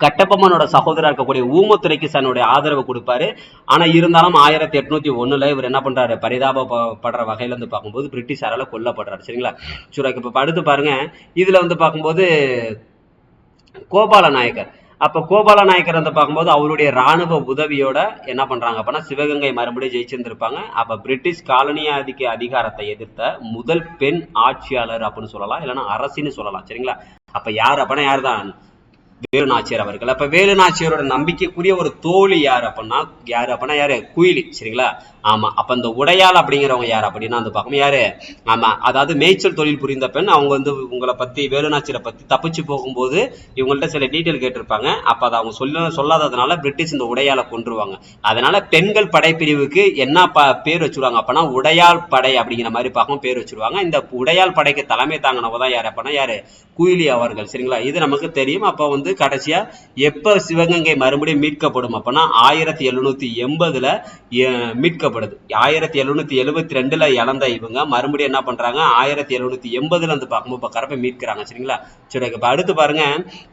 கட்டபொம்மனோட சகோதரா இருக்கக்கூடிய ஊமத்துறைக்கு தன்னுடைய ஆதரவு கொடுப்பாரு. ஆனா இருந்தாலும் 1801 இவர் என்ன பண்றாரு, பரிதாபப்படுற வகையில இருந்து பார்க்கும்போது பிரிட்டிஷாரால கொல்லப்படுறாரு சரிங்களா. சரி, இப்ப அடுத்து பாருங்க, இதுல வந்து பார்க்கும்போது கோபால நாயக்கர். அப்ப கோபால நாயக்கர் வந்து பார்க்கும்போது அவருடைய ராணுவ உதவியோட என்ன பண்றாங்க அப்படின்னா சிவகங்கை மறுபடியும் ஜெயிச்சிருந்திருப்பாங்க. அப்ப பிரிட்டிஷ் காலனியாதிக்க அதிகாரத்தை எதிர்த்த முதல் பெண் ஆட்சியாளர் அப்படின்னு சொல்லலாம், இல்லைன்னா அரசின்னு சொல்லலாம் சரிங்களா. அப்ப யார் அப்படின்னா யார் தான், வேலு நாச்சியார் அவர்கள். அப்ப வேலு நாச்சியாரோட நம்பிக்கைக்குரிய ஒரு தோழி யாரு அப்படின்னா யாரு, குயிலி சரிங்களா. ஆமா, அப்ப இந்த உடையாள் அப்படிங்கிறவங்க யாரு அப்படின்னா வந்து பார்க்கணும் யாரு, ஆமா, அதாவது மேய்ச்சல் தொழில் புரிந்த பெண். அவங்க வந்து உங்களை பத்தி வேலுநாச்சியரை பத்தி தப்பிச்சு போகும்போது இவங்கள்ட்ட சில டீட்டெயில் கேட்டிருப்பாங்க. அப்ப அதை அவங்க சொல்லாததுனால பிரிட்டிஷ் இந்த உடையாளை கொன்றுவாங்க. அதனால பெண்கள் படைப்பிரிவுக்கு என்ன பேர் வச்சிருவாங்க அப்படின்னா உடையாள் படை அப்படிங்கிற மாதிரி பார்க்கும் பேர் வச்சிருவாங்க. இந்த உடையாள் படைக்கு தலைமை தாங்கினவங்க தான் யாரு அப்படின்னா யாரு, குயிலி அவர்கள் சரிங்களா. இது நமக்கு தெரியும். அப்ப வந்து கடைசியா எப்ப சிவகங்கை மறுபடியும் மீட்கப்படும் அப்படின்னா 1780 மீட்கப்படுது. 1772 இழந்த இவங்க மறுபடியும் என்ன பண்றாங்க 1780 வந்து பார்க்கும்போது கரப்பை மீட்கிறாங்க சரிங்களா. சரி, இப்ப அடுத்து பாருங்க,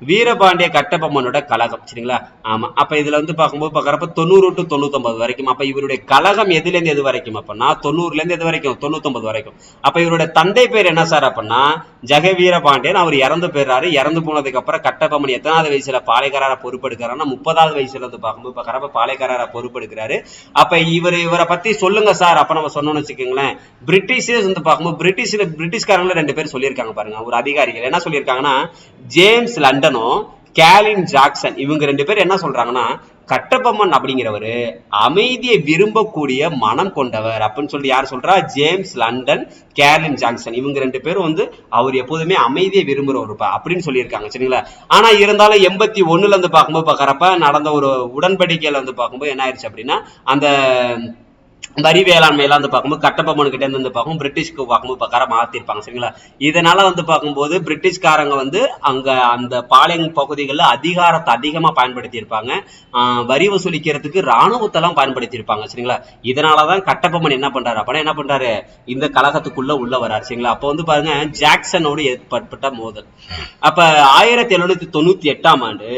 வீரபாண்டிய கட்டபொம்மனோட கழகம் சரிங்களா. ஆமா, அப்ப இதுல வந்து பார்க்கும்போது பார்க்கறப்ப 90 to 99 வரைக்கும். அப்ப இவருடைய கழகம் எதுல இருந்து எது வரைக்கும் அப்படின்னா 90ல இருந்து எது வரைக்கும், 99 வரைக்கும். அப்ப இவருடைய தந்தை பேர் என்ன சார் அப்படின்னா ஜெகவீரபாண்டியன். அவர் இறந்து போயிடுறாரு. இறந்து போனதுக்கு அப்புறம் கட்டபொம்மன் எத்தனாவது வயசுல பாளையக்காரரா பொறுப்பெடுக்கிறாருன்னா 30வது வயசுல வந்து பார்க்கும்போது பார்க்கறப்ப பாளையக்காரரா பொறுப்பெடுக்கிறாரு. அப்ப இவரை பத்தி சொல்லுங்க சார் அப்ப நம்ம சொன்னோம்னு வச்சுக்கோங்களேன், பிரிட்டிஷர்ஸ் வந்து பார்க்கும்போது பிரிட்டிஷ்காரங்கள 2 பேர் சொல்லியிருக்காங்க பாருங்க, ஒரு அதிகாரிகள் என்ன சொல்லியிருக்காங்கன்னா ஜேம்ஸ் லண்டனும் கேலின் ஜாக்சன். இவங்க 2 பேர் என்ன சொல்றாங்கன்னா கட்டபொம்மன் அப்படிங்கிறவரு அமைதியை விரும்பக்கூடிய மனம் கொண்டவர் அப்படின்னு சொல்லி யார் சொல்றா, ஜேம்ஸ் லண்டன், கேலின் ஜாக்சன். இவங்க 2 பேரும் வந்து அவர் எப்போதுமே அமைதியை விரும்புறவருப்பா அப்படின்னு சொல்லியிருக்காங்க சரிங்களா. ஆனா இருந்தாலும் 81ல இருந்து பார்க்கும்போது பார்க்கறப்ப நடந்த ஒரு உடன்படிக்கையில வந்து பார்க்கும்போது என்ன ஆயிடுச்சு அப்படின்னா அந்த வரி வேளாண்மையெல்லாம் வந்து பார்க்கும்போது கட்டபொம்மன் கிட்ட இருந்து பார்க்கும் பிரிட்டிஷ்க்கு பார்க்கும்போது பக்கார மாத்திருப்பாங்க சரிங்களா. இதனால வந்து பார்க்கும்போது பிரிட்டிஷ்காரங்க வந்து அங்க அந்த பாளையம் பகுதிகளில் அதிகாரத்தை அதிகமா பயன்படுத்தி இருப்பாங்க. வரி வசூலிக்கிறதுக்கு ராணுவத்தெல்லாம் பயன்படுத்தி இருப்பாங்க சரிங்களா. இதனாலதான் கட்டபொம்மன் என்ன பண்றாரு அப்படின்னா என்ன பண்றாரு, இந்த கழகத்துக்குள்ள உள்ள வராரு சரிங்களா. அப்ப வந்து பாருங்க ஜாக்சனோடு ஏற்பட்ட மோதல். அப்ப 1798ஆம் ஆண்டு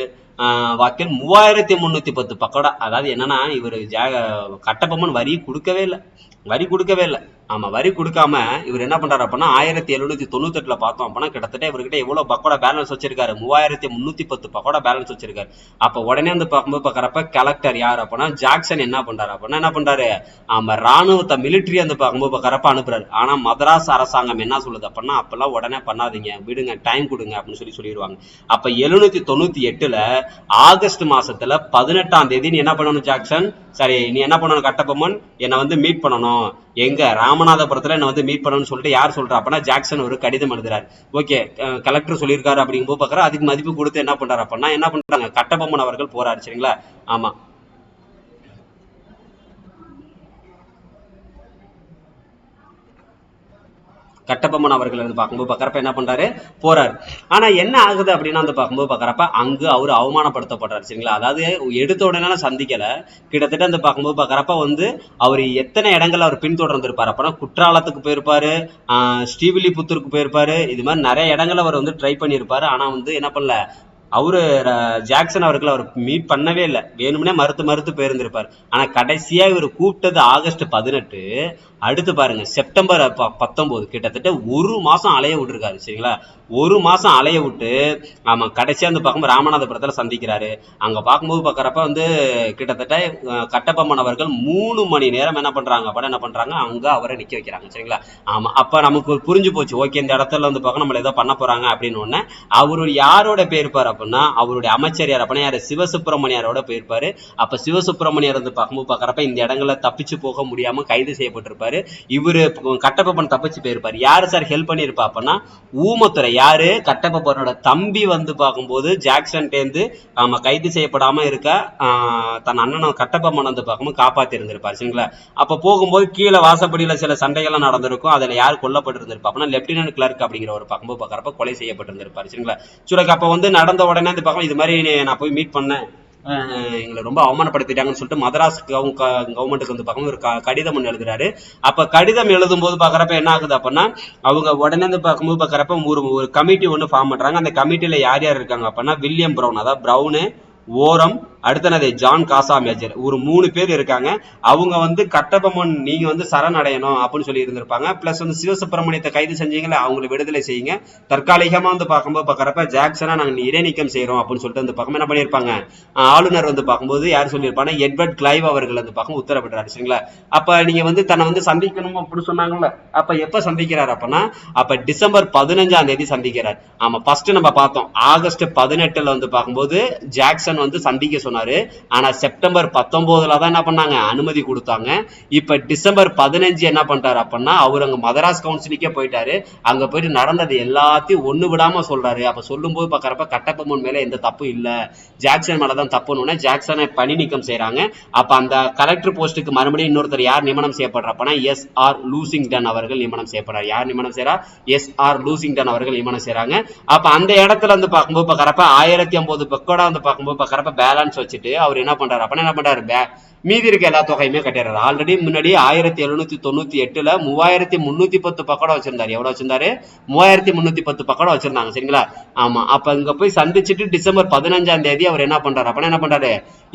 வாக்கில் 3310 பக்கோடா. அதாவது என்னன்னா இவர் கட்டபொம்மன் வரி கொடுக்கவே இல்லை. ஆமா, வரி கொடுக்காம இவர் என்ன பண்றாரு அப்படின்னா 1798ல பார்த்தோம் அப்படின்னா கிட்டத்தட்ட இவர்கிட்ட எவ்வளவு பக்கோடா பேலன்ஸ் வச்சிருக்காரு, 3310 பக்கோடா பேலன்ஸ் வச்சிருக்காரு. அப்ப உடனே வந்து பார்க்கும்போது பார்க்கறப்ப கலெக்டர் யார் அப்படின்னா ஜாக்சன் என்ன பண்றாரு ஆமா ராணுவத்தை மிலிட்டரி வந்து பார்க்கும்போது பார்க்கறப்ப அனுப்புறாரு. ஆனா மதராஸ் அரசாங்கம் என்ன சொல்லுது அப்படின்னா அப்பெல்லாம் உடனே பண்ணாதீங்க, விடுங்க, டைம் கொடுங்க அப்படின்னு சொல்லிடுவாங்க. அப்ப 1798ல ஆகஸ்ட் மாசத்துல 18ஆம் தேதி நீ என்ன பண்ணணும் ஜாக்சன், சரி நீ என்ன பண்ணணும் கட்டபொம்மன், என்னை வந்து மீட் பண்ணணும், எங்க ராமநாதபுரத்துல என்ன வந்து மீட் பண்ணணும்னு சொல்லிட்டு யார் சொல்றா அப்படின்னா ஜாக்சன் ஒரு கடிதம் எழுதுறாரு. ஓகே, கலெக்டர் சொல்லியிருக்காரு அப்படிங்கும்போது பார்க்கற அதுக்கு மதிப்பு கொடுத்து என்ன பண்றாரு அப்படின்னா என்ன பண்றாங்க கட்டபொம்மன் அவர்கள் போறாரு சரிங்களா. ஆமா, கட்டபொம்மன் அவர்கள் வந்து பார்க்கும்போது பார்க்குறப்ப என்ன பண்றாரு, போறாரு. ஆனா என்ன ஆகுது அப்படின்னா வந்து பார்க்கும்போது பார்க்குறப்ப அங்கு அவர் அவமானப்படுத்தப்படுறாரு. சரிங்களா? அதாவது எடுத்த உடனே சந்திக்கல, கிட்டத்தட்ட வந்து பார்க்கும்போது பார்க்குறப்ப வந்து அவர் எத்தனை இடங்கள்ல அவர் பின்தொடர்ந்திருப்பாரு அப்பனா, குற்றாலத்துக்கு போயிருப்பாரு, ஸ்ரீவில்லிபுத்தூருக்கு போயிருப்பாரு, இது மாதிரி நிறைய இடங்கள்ல அவர் வந்து ட்ரை பண்ணியிருப்பாரு. ஆனா வந்து என்ன பண்ணல, அவரு ஜாக்சன் அவர்கள் அவர் மீட் பண்ணவே இல்லை, வேணும்னே மறுத்து மறுத்து போயிருந்திருப்பார். ஆனா கடைசியா இவர் கூப்பிட்டது ஆகஸ்ட் 18, அடுத்து பாருங்க செப்டம்பர் 19, கிட்டத்தட்ட ஒரு மாசம் அலைய விட்டுருக்காரு. சரிங்களா? ஒரு மாசம் அலைய விட்டு ஆமா கடைசியா வந்து பார்க்கும்போது ராமநாதபுரத்துல சந்திக்கிறாரு. அங்க பார்க்கும்போது பார்க்கறப்ப வந்து கிட்டத்தட்ட கட்டபொம்மன் அவர்கள் 3 மணி நேரம் என்ன பண்றாங்க அப்ப என்ன பண்றாங்க, அங்க அவரை நிக்க வைக்கிறாங்க. சரிங்களா? ஆமா அப்ப நமக்கு புரிஞ்சு போச்சு, ஓகே இந்த இடத்துல வந்து பார்க்க நம்மள ஏதோ பண்ண போறாங்க அப்படின்னு ஒண்ணு. அவரு யாரோட போயிருப்பாரு அப்படின்னா, அவருடைய அமைச்சர் யார் அப்படின்னா யாரு, சிவசுப்பிரமணியரோட போயிருப்பாரு. அப்ப சிவசுப்பிரமணியர் வந்து பார்க்கும்போது பார்க்கறப்ப இந்த இடங்கள்ல தப்பிச்சு போக முடியாம கைது செய்யப்பட்டிருப்பாரு. இவரு கட்டபொம்மன் தப்பிச்சு போயிருப்பாரு. யாரு சார் ஹெல்ப் பண்ணிருப்பா அப்படின்னா, ஊமத்துறை. யாரு, கட்டபொம்மனோட தம்பி வந்து பார்க்கும்போது ஜாக்சன் டேந்து கைது செய்யப்படாம இருக்க தன் அண்ணன் கட்டபொம்மன் வந்து பார்க்கும்போது காப்பாத்தி இருந்திருப்பாரு. சரிங்களா? அப்ப போகும்போது கீழே வாசப்படியில சில சண்டைகள்லாம் நடந்திருக்கும். அதுல யார் கொல்லப்பட்டிருந்திருப்பா அப்படின்னா, லெப்டினன்ட் கிளர்க் அப்படிங்கிற ஒரு பார்க்கும்போது பார்க்கறப்ப கொலை செய்யப்பட்டிருந்திருப்பாரு. சரிங்களா? சுரக்கு அப்ப வந்து நடந்த உடனே வந்து பார்க்கணும், இது மாதிரி நான் போய் மீட் பண்ணேன், எங்களை ரொம்ப அவமானப்படுத்திட்டாங்கன்னு சொல்லிட்டு மதராஸ் கவர்மெண்ட்டுக்கு வந்து பார்க்கணும் ஒரு கடிதம் ஒன்று எழுதுறாரு. அப்ப கடிதம் எழுதும் போது பாக்குறப்ப என்ன ஆகுது அப்படின்னா, அவங்க உடனே வந்து பார்க்கும்போது பாக்குறப்ப ஒரு கமிட்டி ஒன்று ஃபார்ம் பண்றாங்க. அந்த கமிட்டியில யார் யார் இருக்காங்க அப்படின்னா, வில்லியம் பிரவுன், அதாவது பிரவுனு, ஓரம், அடுத்தனது ஜான் காசா மேஜர், ஒரு 3 பேர் இருக்காங்க. அவங்க வந்து கட்டபொம்மன் நீங்க வந்து சரணடையணும் அப்படின்னு சொல்லி இருந்திருப்பாங்க. பிளஸ் வந்து சிவசுப்பிரமணியத்தை கைது செஞ்சீங்களா, அவங்களை விடுதலை செய்யுங்க, தற்காலிகமா வந்து பார்க்கும்போது பார்க்கறப்ப ஜாக்சனா நாங்க இடைநீக்கம் செய்யறோம் அப்படின்னு சொல்லிட்டு வந்து பார்க்கும்போது என்ன பண்ணியிருப்பாங்க, ஆளுநர் வந்து பார்க்கும்போது யார் சொல்லியிருப்பாங்க, எட்வர்ட் கிளைவ் அவர்கள் வந்து பார்க்கும் உத்தரவிடுறாரு. சரிங்களா? அப்ப நீங்க வந்து தன்னை வந்து சந்திக்கணும் அப்படின்னு சொன்னாங்கல்ல, அப்ப எப்ப சந்திக்கிறார் அப்படின்னா, அப்ப டிசம்பர் 15ஆம் தேதி சந்திக்கிறார். ஆமா ஃபர்ஸ்ட் நம்ம பார்த்தோம், ஆகஸ்ட் 18ல வந்து பார்க்கும்போது ஜாக்சன் வந்து சந்திக்க சொன்னாரு. ஆனா செப்டம்பர் 19ல தான் என்ன பண்ணாங்க, அனுமதி கொடுத்தாங்க. இப்ப டிசம்பர் 15 என்ன பண்றாரு அப்படின்னா, அவர் அங்க மதராஸ் கவுன்சிலுக்கே போயிட்டாரு. அங்க போயிட்டு நடந்தது எல்லாத்தையும் ஒண்ணு விடாம சொல்றாரு. அப்ப சொல்லும் போது பாக்குறப்ப கட்டபொம்மன் மேல எந்த தப்பு இல்ல, ஜாக்சன் மேலதான் தப்புன்னு ஜாக்சனை பணி நீக்கம் செய்யறாங்க. அப்ப அந்த கலெக்டர் போஸ்டுக்கு மறுபடியும் இன்னொருத்தர் யார் நியமனம் செய்யப்படுறப்பனா, எஸ்.ஆர். லூசிங்டன் அவர்கள் நியமனம் செய்யப்படுறார். யார் நியமனம் செய்யறா, எஸ்.ஆர். லூசிங்டன் அவர்கள் நியமனம் செய்யறாங்க. அப்ப அந்த இடத்துல வந்து பார்க்கும்போது பாக்குறப்ப 1050 பக்கோடா வந்து பார்க்கும்போது பாக்குறப்ப பேலன்ஸ் வச்சுட்டு அவர் என்ன பண்றாரு அப்படின்னா, என்ன பண்றாரு, மீதி இருக்க எல்லா தொகையுமே கட்டிடுறாரு. ஆல்ரெடி முன்னாடி 1798ல 3310 பக்கோடா வச்சிருந்தாரு. எவ்வளவு வச்சிருந்தாரு, 3310 பக்கோடா வச்சிருந்தாங்க. சரிங்களா? ஆமா அப்ப இங்க போய் சந்திச்சுட்டு டிசம்பர் 15ஆம் தேதி அவர் என்ன பண்றாரு அப்படின்னா, என்ன பண்றாரு,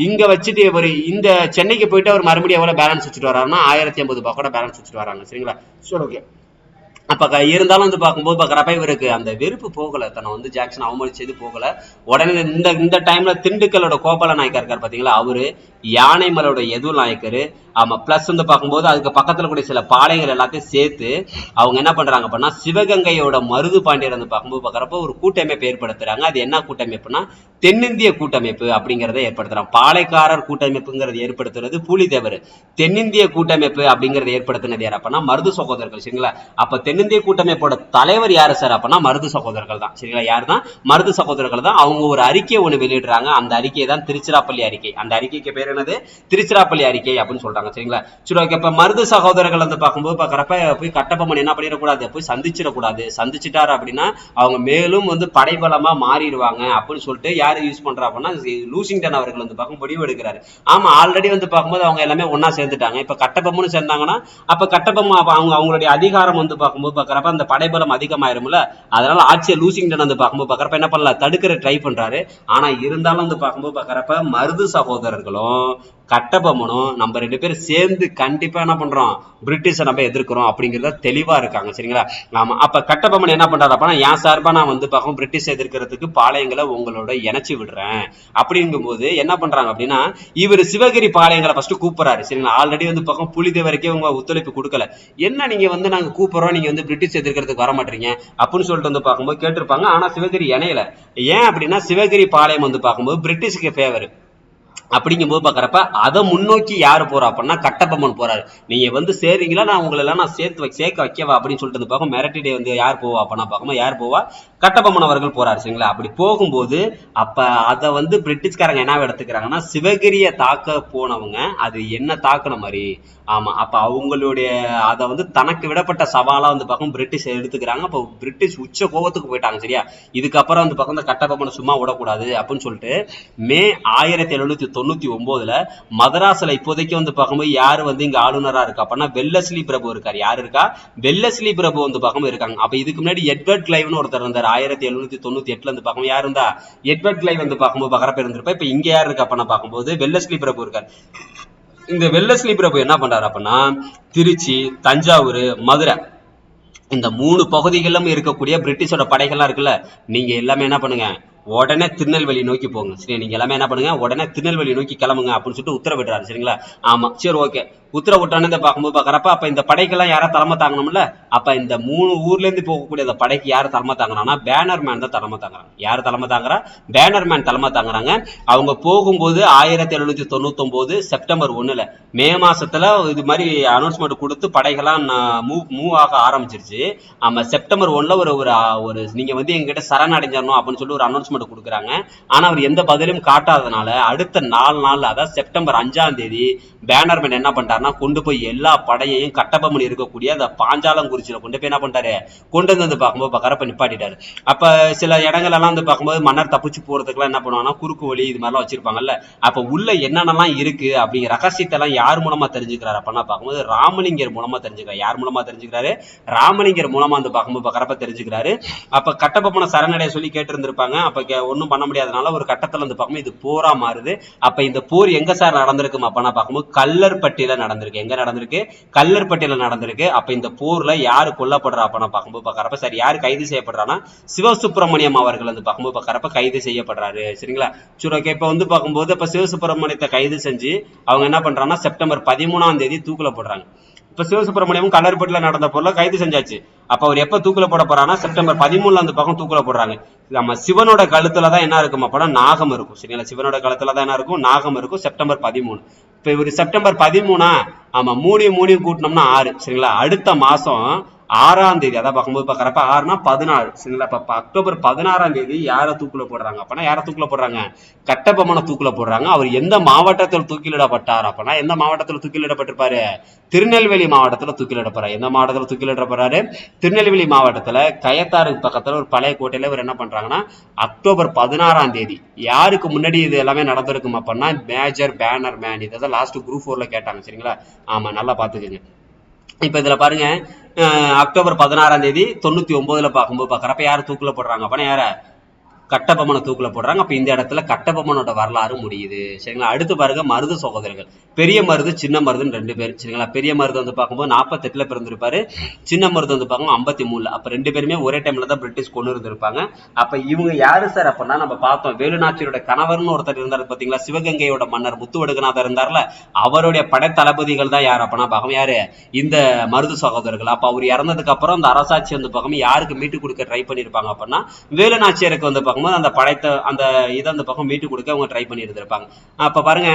இங்க வச்சுட்டு இவர் இந்த சென்னைக்கு போயிட்டு அவர் மறுபடியும் எவ்வளவு பேலன்ஸ் வச்சுட்டு வர்றாருன்னா 1050 பக்கோடா பேலன்ஸ் வச்சுட்டு வராங்க. சரிங்களா? சரி ஓகே. அப்ப இருந்தாலும் வந்து பார்க்கும்போது பாக்குறப்ப இவருக்கு அந்த வெறுப்பு போகல, தன்னை வந்து ஜாக்சன் அவமதிச்சது போகல. உடனே இந்த டைம்ல திண்டுக்கலோட கோபால நாயக்கர் இருக்காரு பாத்தீங்களா, அவரு, யானைமலோட எதுவும் நாயக்கரு, ஆமா பிளஸ் வந்து பார்க்கும்போது அதுக்கு பக்கத்துல கூட சில பாளையங்கள் எல்லாத்தையும் சேர்த்து அவங்க என்ன பண்றாங்க அப்படின்னா, சிவகங்கையோட மருது பாண்டியர் வந்து பார்க்கும்போது பாக்குறப்ப ஒரு கூட்டமைப்பு ஏற்படுத்துறாங்க. அது என்ன கூட்டமைப்புனா, தென்னிந்திய கூட்டமைப்பு அப்படிங்கறத ஏற்படுத்துறாங்க. பாளையக்காரர் கூட்டமைப்புங்கிறது ஏற்படுத்துறது பூலித்தேவர், தென்னிந்திய கூட்டமைப்பு அப்படிங்கறத ஏற்படுத்தினது யார் அப்படின்னா, மருது சகோதரர்கள். சரிங்களா? அப்ப தென்னிந்திய கூட்டமைப்போட தலைவர் யாரு சார் அப்படின்னா, மருது சகோதரர்கள் தான். சரிங்களா? யாரு தான், மருது சகோதரர்கள் தான். அவங்க ஒரு அறிக்கையை ஒண்ணு வெளியிடுறாங்க. அந்த அறிக்கை தான் திருச்சிராப்பள்ளி அறிக்கை. அந்த அறிக்கைக்கு பேர் என்னது, திருச்சிராப்பள்ளி அறிக்கை அப்படின்னு சொல்றாங்க. சரிங்களா? சரி ஓகே. இப்ப மருது சகோதரர்கள் வந்து பார்க்கும்போது பாக்குறப்ப போய் கட்டபொம்மன் என்ன பண்ணிடக்கூடாது, போய் சந்திச்சிடக்கூடாது, சந்திச்சுட்டாரு அப்படின்னா அவங்க மேலும் வந்து படைபலமா மாறிடுவாங்க அப்படின்னு சொல்லிட்டு யாரு யூஸ் பண்றா அப்படின்னா, லூசிங்டன் அவர்கள் வந்து பார்க்கும் முடிவு எடுக்கிறாரு. ஆமா ஆல்ரெடி வந்து பார்க்கும்போது அவங்க எல்லாமே ஒன்னா சேர்ந்துட்டாங்க. இப்ப கட்டபொம்மன் சேர்ந்தாங்கன்னா அப்ப கட்டபொம்மன் அவங்களுடைய அதிகாரம் வந்து பார்க்கும்போது பாக்குறப்ப அந்த படைபலம் அதிகமாயிரும்ல, அதனால ஆட்சியை லூசிங்டன் வந்து பார்க்கும்போது பாக்குறப்ப என்ன பண்ணல, தடுக்கிற ட்ரை பண்றாரு. ஆனா இருந்தாலும் வந்து பார்க்கும்போது பாக்குறப்ப மருது சகோதரர்களும் கட்டபொம்மனும் நம்ம 2 பேரும் சேர்ந்து கண்டிப்பா என்ன பண்றோம், பிரிட்டிஷை நம்ம எதிர்க்கிறோம் அப்படிங்கறத தெளிவா இருக்காங்க. சரிங்களா? ஆமா அப்ப கட்டபொம்மன் என்ன பண்றாரு அப்படின்னா, என் சார்பா நான் வந்து பார்க்கும் பிரிட்டிஷ் எதிர்க்கிறதுக்கு பாளையங்களை உங்களோட இணைச்சு விடுறேன் அப்படிங்கும் போது என்ன பண்றாங்க அப்படின்னா, இவர் சிவகிரி பாளையங்களை ஃபர்ஸ்ட் கூப்பிடுறாரு. சரிங்களா? ஆல்ரெடி வந்து பார்க்கும் புலித்தேவருக்கே உங்க ஒத்துழைப்பு கொடுக்கல, என்ன நீங்க வந்து நாங்க கூப்பிடுறோம், நீங்க வந்து பிரிட்டிஷ் எதிர்க்கிறதுக்கு வர மாட்டீங்க அப்படின்னு சொல்லிட்டு வந்து பார்க்கும்போது கேட்டிருப்பாங்க. ஆனா சிவகிரி இணையல. ஏன் அப்படின்னா, சிவகிரி பாளையம் வந்து பார்க்கும்போது பிரிட்டிஷுக்கு ஃபேவர், அப்படிங்கும்போது பாக்குறப்ப அதை முன்னோக்கி யாரு போறா அப்படின்னா கட்டபொம்மன் போறாரு. நீங்க வந்து சேர்றீங்களா, நான் உங்களை எல்லாம் நான் சேர்க்க வைக்கவா அப்படின்னு சொல்லிட்டு பார்க்கும் மிரட்டிடே வந்து யார் போவா அப்படின்னா பார்க்கும்போது யார் போவா, கட்டபொம்மன் அவர்கள் போறாரு சரிங்களா. அப்படி போகும்போது அப்ப அதை வந்து பிரிட்டிஷ்காரங்க என்ன எடுத்துக்கிறாங்கன்னா, சிவகிரியை தாக்க போனவங்க அது என்ன தாக்குன மாதிரி. ஆமா, அப்ப அவங்களுடைய அதை வந்து தனக்கு விடப்பட்ட சவாலா வந்து பார்க்கும் பிரிட்டிஷ் எடுத்துக்கிறாங்க. அப்ப பிரிட்டிஷ் உச்ச கோபத்துக்கு போயிட்டாங்க சரியா. இதுக்கப்புறம் வந்து பார்க்கும் இந்த கட்டபொம்மனை சும்மா விடக்கூடாது அப்படின்னு சொல்லிட்டு மே 1799 மதராஸ்ல இப்போதைக்கு வந்து பார்க்கும்போது யாரு வந்து இங்க ஆளுநரா இருக்கா அப்படின்னா வெல்லஸ்லி பிரபு இருக்காரு. யாரு இருக்கா, வெல்லஸ்லி பிரபு வந்து பார்க்கும்போது இருக்காங்க. அப்ப இதுக்கு முன்னாடி எட்வர்ட் கிளைவ்னு ஒருத்தர் இருந்தார். 1798 வந்து பார்க்கும்போது யார் இருந்தா, எட்வர்ட் கிளைவ் வந்து பார்க்கும்போது பகரப்ப இருந்திருப்பா. இப்ப இங்க யாரு இருக்கா அப்படின்னா பார்க்கும்போது வெல்லஸ்லி பிரபு இருக்காரு. இந்த வெல்லஸ்லி பிரபு என்ன பண்றாரு அப்படின்னா, திருச்சி, தஞ்சாவூர், மதுரை இந்த 3 பகுதிகளிலும் இருக்கக்கூடிய பிரிட்டிஷோட படைகள்லாம் இருக்குல்ல, நீங்க எல்லாமே என்ன பண்ணுங்க, உடனே திருநெல்வேலி நோக்கி போங்க சரி. நீங்க எல்லாமே என்ன பண்ணுங்க, உடனே திருநெல்வேலி நோக்கி கிளம்புங்க அப்படின்னு சொல்லிட்டு உத்தரவிடுறாரு சரிங்களா. ஆமா சரி ஓகே. உத்தரவிட்டானே பார்க்கும்போது பாக்குறப்ப அப்ப இந்த படைக்கெல்லாம் யாரா தலைமை தாங்கணும்ல. அப்ப இந்த 3 ஊர்ல இருந்து போகக்கூடிய அந்த படைக்கு யாரு தலைமை தாங்கினா, பேனர் மேன் தான் தலைமை தாங்குறாங்க. யாரு தலைமை தாங்குறா, பேனர் மேன் தலைமை தாங்குறாங்க. அவங்க போகும்போது 1799 செப்டம்பர் 1 மே மாசத்துல இது மாதிரி அனௌன்ஸ்மெண்ட் கொடுத்து படைகள்லாம் மூவ் ஆக ஆரம்பிச்சிருச்சு. ஆமா செப்டம்பர் 1 ஒரு நீங்க வந்து எங்ககிட்ட சரணடைஞ்சிடணும் அப்படின்னு சொல்லி ஒரு அனௌன்ஸ்மெண்ட் கொடுக்குறாங்க. ஆனா அவர் எந்த பதிலும் காட்டாதனால அடுத்த 4 நாள் அதாவது செப்டம்பர் 5 பேனர்மேன் என்ன பண்றாருன்னா, கொண்டு போய் எல்லா படையையும் கட்டபொம்மன் இருக்கக்கூடிய அந்த பாஞ்சாலங்குறிச்சியில கொண்டு போய் என்ன பண்ணிட்டாரு, கொண்டு வந்து பார்க்கும்போது பக்கரப்ப நிப்பாட்டிட்டாரு. அப்ப சில இடங்கள் எல்லாம் வந்து பார்க்கும்போது மன்னர் தப்பிச்சு போறதுக்குலாம் என்ன பண்ணுவாங்கன்னா குறுக்கு வழி இது மாதிரிலாம் வச்சிருப்பாங்கல்ல. அப்ப உள்ள என்னென்னலாம் இருக்கு அப்படிங்கிற ரகசியத்தை எல்லாம் யார் மூலமா தெரிஞ்சுக்கிறாரு அப்படின்னா பார்க்கும்போது ராமலிங்கர் மூலமா தெரிஞ்சுக்கிறாரு. யார் மூலமா தெரிஞ்சுக்கிறாரு, ராமலிங்கர் மூலமா வந்து பார்க்கும்போது பக்கரப்ப தெரிஞ்சுக்கிறாரு. அப்ப கட்டபொம்மனை சரணடைய சொல்லி கேட்டு இருந்திருப்பாங்க. அப்ப ஒன்னும் பண்ண முடியாதனால ஒரு கட்டத்துல வந்து பார்க்கும்போது இது போரா மாறுது. அப்ப இந்த போர் எங்க சார் நடந்திருக்கும் அப்படின்னா பார்க்கும்போது கல்லர்பட்டியில நடந்திருக்கு. எங்க நடந்திருக்கு, கல்லர்பட்டியில நடந்திருக்கு. அப்ப இந்த போர்ல யாரு கொல்லப்படுறா அப்படின்னா பார்க்கும்போது பாக்குறப்ப சரி யாரு கைது செய்யப்படுறான்னா சிவசுப்பிரமணியம் அவர்கள் வந்து பார்க்கும்போது பாக்குறப்ப கைது செய்யப்படுறாரு சரிங்களா. சரி ஓகே. இப்ப வந்து பார்க்கும்போது இப்ப சிவசுப்பிரமணியத்தை கைது செஞ்சு அவங்க என்ன பண்றாங்கன்னா செப்டம்பர் 13 தூக்குல போடுறாங்க. இப்ப சிவசுப்பிரமணியம் கல்லர்பட்டியில நடந்த போர்ல கைது செஞ்சாச்சு. அப்ப அவர் எப்ப தூக்குல போட போறான்னா செப்டம்பர் 13 அந்த பக்கம் தூக்குல போடுறாங்க. நம்ம சிவனோட கழுத்துலதான் என்ன இருக்கும் அப்படின்னா நாகம் இருக்கும் சரிங்களா. சிவனோட கழுத்துலதான் என்ன இருக்கும், நாகம் இருக்கும். செப்டம்பர் 13 இப்ப இவர் செப்டம்பர் 13 ஆமா 3 கூட்டினோம்னா 6 சரிங்களா. அடுத்த மாசம் 6 அதான் பார்க்கும்போது பாக்குறப்ப 6னா 16 சரிங்களா. இப்ப அக்டோபர் 16 யார தூக்குல போடுறாங்க அப்படின்னா, யார தூக்குல போடுறாங்க, கட்டபொம்மனை தூக்குல போடுறாங்க. அவர் எந்த மாவட்டத்தில் தூக்கிலிடப்பட்டார் அப்படின்னா, எந்த மாவட்டத்தில் தூக்கிலிடப்பட்டிருப்பாரு, திருநெல்வேலி மாவட்டத்துல தூக்கிலிடப்படுறாரு. எந்த மாவட்டத்துல தூக்கிலிடப்படுறாரு, திருநெல்வேலி மாவட்டத்துல கயத்தாறு பக்கத்துல ஒரு பழைய கோட்டையில இவர் என்ன பண்றாங்கன்னா அக்டோபர் 16 யாருக்கு முன்னாடி இது எல்லாமே நடந்திருக்கும் அப்படின்னா மேஜர் பேனர் மேன். இதான் லாஸ்ட் குரூப் 4ல கேட்டாங்க சரிங்களா. ஆமா நல்லா பாத்துக்கோங்க. இப்ப இதுல பாருங்க அக்டோபர் 16 99 பார்க்கும்போது பாக்குறப்ப யாரு தூக்குல போடுறாங்க அப்படின்னா யார, கட்டபொம்மனை தூக்குல போடுறாங்க. அப்ப இந்த இடத்துல கட்டபொம்மனோட வரலாறு முடியுது சரிங்களா. அடுத்து பாருங்க மருது சகோதரர்கள், பெரிய மருது சின்ன மருதுன்னு 2 பேர் சரிங்களா. பெரிய மருது வந்து பார்க்கும்போது 48 பிறந்திருப்பாரு, சின்ன மருது வந்து பார்க்கும் 53. அப்ப 2 பேருமே ஒரே டைம்ல தான் பிரிட்டிஷ் கொண்டு இருந்திருப்பாங்க. அப்ப இவங்க யாரு சார் அப்படின்னா நம்ம பார்த்தோம் வேலுநாச்சியோட கணவர்னு ஒருத்தர் இருந்தாரு பாத்தீங்களா, சிவகங்கையோட மன்னர் முத்துவடுகநாதர் இருந்தார்ல, அவருடைய படை தளபதிகள் தான் யார் அப்படின்னா பார்க்கும் யாரு, இந்த மருது சகோதரர்கள். அப்ப அவர் இறந்ததுக்கு அப்புறம் அந்த அரசாட்சி வந்து பார்க்கும் யாருக்கு மீட்டு கொடுக்க ட்ரை பண்ணிருப்பாங்க அப்படின்னா வேலுநாச்சியருக்கு வந்து பார்க்கும் அந்த படைத்த அந்த இதை அந்த பக்கம் மீட்டு கொடுக்க அவங்க ட்ரை பண்ணி இருந்திருப்பாங்க. அப்ப பாருங்க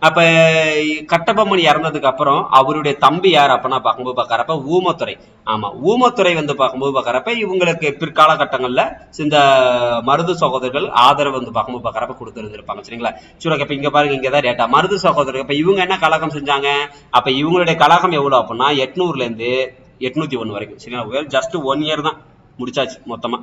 அப்ப கட்டபொம்மன் இறந்ததுக்கு அப்புறம் அவருடைய தம்பி யார் அப்படின்னா பார்க்கும்போது பாக்குறப்ப ஊமத்துறை. ஆமா ஊமத்துறை வந்து பார்க்கும்போது பாக்குறப்ப இவங்களுக்கு பிற்கால கட்டங்கள்ல இந்த மருது சகோதரர்கள் ஆதரவு வந்து பார்க்கும்போது பாக்குறப்ப கொடுத்து இருந்திருப்பாங்க சரிங்களா. சரி இப்ப இங்க பாருங்க இங்கதான் டேட்டா மருது சகோதரர்கள். இப்ப இவங்க என்ன கலகம் செஞ்சாங்க, அப்ப இவங்களுடைய கலகம் எவ்வளவு அப்படின்னா 800 801 வரைக்கும் சரிங்களா. ஜஸ்ட் 1 இயர் தான் முடிச்சாச்சு மொத்தமா.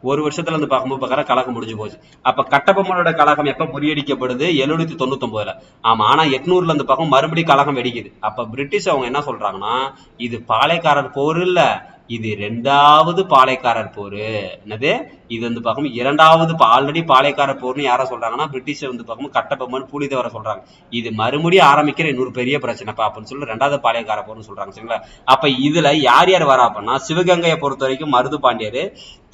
ஒரு வருஷத்துல இருந்து பார்க்கும்போது பார்க்கற கலகம் முடிஞ்சு போச்சு. அப்ப கட்டபொம்மனோட கலகம் எப்ப முறியடிக்கப்படுது 799. ஆமா ஆனா 800 இருந்து பார்க்கும் மறுபடியும் கலகம் வெடிக்குது. அப்ப பிரிட்டிஷ் அவங்க என்ன சொல்றாங்கன்னா, இது பாளையக்காரர் போர் இல்ல, இது 2வது பாளையக்காரர் போரு. என்னது இது வந்து பார்க்கும் 2வது ஆல்ரெடி பாளையக்காரர் போர்னு யார சொல்றாங்கன்னா பிரிட்டிஷ் வந்து பார்க்கும் கட்டபொம்மன் புலிதேவரை சொல்றாங்க. இது மறுபடியும் ஆரம்பிக்கிற இன்னொரு பெரிய பிரச்சனைப்பா அப்படின்னு சொல்லி 2வது பாளையக்கார போர்னு சொல்றாங்க சரிங்களா. அப்ப இதுல யார் யார் வரா அப்படின்னா சிவகங்கையை பொறுத்த வரைக்கும் மருது பாண்டியர்,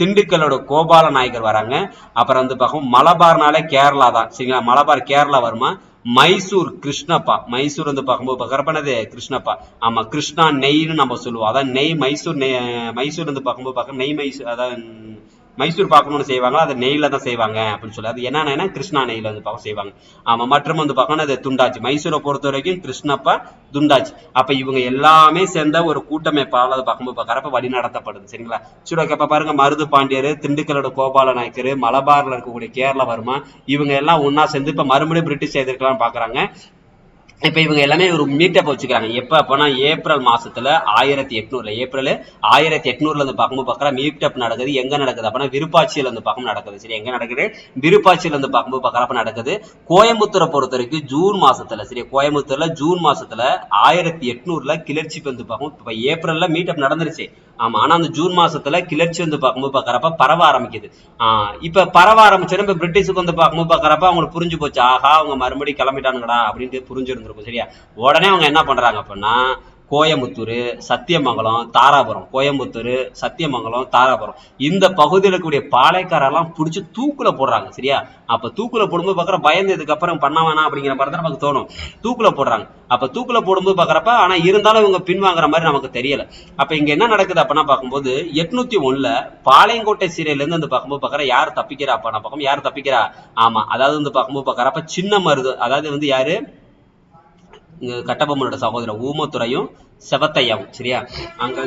திண்டுக்கலோட கோபால நாயக்கர் வராங்க. அப்புறம் வந்து பார்க்கும் மலபார்னாலே கேரளா தான் சரிங்களா. மலபார் கேரளா வருமா. மைசூர் கிருஷ்ணப்பா, மைசூர் வந்து பார்க்கும்போது பகரப்பனது கிருஷ்ணப்பா. ஆமா கிருஷ்ணா நெய்ன்னு நம்ம சொல்லுவோம். அதான் நெய் மைசூர் மைசூர் வந்து பார்க்கும்போது பார்க்க நெய் மைசூர் அதான் மைசூர் பார்க்கணும்னு செய்வாங்க, அதை நெய்ல தான் செய்வாங்க அப்படின்னு சொல்லி. அது என்னன்னா கிருஷ்ணா நெய்ல வந்து பார்க்க செய்வாங்க. ஆமா, மற்றும் வந்து பார்க்கணும் அது துண்டாச்சு. மைசூரை பொறுத்த வரைக்கும் கிருஷ்ணப்பா துண்டாச்சு. அப்ப இவங்க எல்லாமே சேர்ந்த ஒரு கூட்டமைப்பால் அதை பார்க்கும்போது பார்க்கறப்ப வழி நடத்தப்படுது. சரிங்களா? சரி, இப்ப பாருங்க, மருது பாண்டியர், திண்டுக்கலோட கோபால நாயக்கர், மலபார்ல இருக்கக்கூடிய கேரள வர்மா, இவங்க எல்லாம் ஒன்னா சேர்ந்து இப்ப மறுபடியும் பிரிட்டிஷ் எதிர்க்கலாம் பாக்குறாங்க. இப்ப இவங்க எல்லாமே ஒரு மீட்டப் வச்சுக்கிறாங்க. எப்ப அப்பனா ஏப்ரல் மாசத்துல 1800 ஏப்ரல் 1800 இருந்து பார்க்கும்போது பாக்குற மீட்டப் நடக்குது. எங்க நடக்குது அப்படின்னா விருப்பாட்சியில இருந்து பார்க்கும் நடக்குது. சரி, எங்க நடக்குது? விருப்பாட்சியில இருந்து பார்க்கும்போது பாக்குறப்ப நடக்குது. கோயம்புத்தூரை பொறுத்த வரைக்கும் ஜூன் மாசத்துல, சரி, கோயம்புத்தூர்ல ஜூன் மாசத்துல 1800 கிளர்ச்சி வந்து பார்க்கும். இப்ப ஏப்ரல்ல மீட்டப் நடந்துருச்சு. ஆமா, ஆனா அந்த ஜூன் மாசத்துல கிளர்ச்சி வந்து பார்க்கும்போது பாக்குறப்ப பரவ ஆரம்பிக்குது. இப்ப பரவ ஆரம்பிச்சோன்னா இப்ப பிரிட்டிஷுக்கு வந்து பார்க்கும்போது பாக்குறப்ப அவங்களுக்கு புரிஞ்சு போச்சு, ஆஹா அவங்க மறுபடியும் கிளம்பிட்டானுங்கடா அப்படின்ட்டு புரிஞ்சிருந்திருக்கும். சரியா? உடனே அவங்க என்ன பண்றாங்க அப்படின்னா கோயம்புத்தூர், சத்தியமங்கலம், தாராபுரம், கோயம்புத்தூர், சத்தியமங்கலம், தாராபுரம் இந்த பகுதியில் இருக்கக்கூடிய பாளையக்காரெல்லாம் பிடிச்சி தூக்குல போடுறாங்க. சரியா? அப்ப தூக்குல போடும்போது பாக்குற பயந்து இதுக்கு அப்புறம் பண்ண வேணாம் அப்படிங்கிற மாதிரி தான் நமக்கு தோணும். தூக்குல போடுறாங்க. அப்ப தூக்குல போடும்போது பாக்குறப்ப ஆனா இருந்தாலும் இவங்க பின்வாங்குற மாதிரி நமக்கு தெரியல. அப்ப இங்க என்ன நடக்குது அப்படின்னா பார்க்கும்போது 801 பாளையங்கோட்டை சிறையில இருந்து வந்து பார்க்கும்போது பாக்குற யார் தப்பிக்கிறா அப்ப நான் பார்க்கும் யார் தப்பிக்கிறா? ஆமா, அதாவது வந்து பார்க்கும்போது பாக்குறப்ப சின்ன மருது, அதாவது வந்து யாரு, கட்டபொம்மனோட சகோதரர் ஊமத்துறையும் செவத்தையாவும். சரியா? அங்க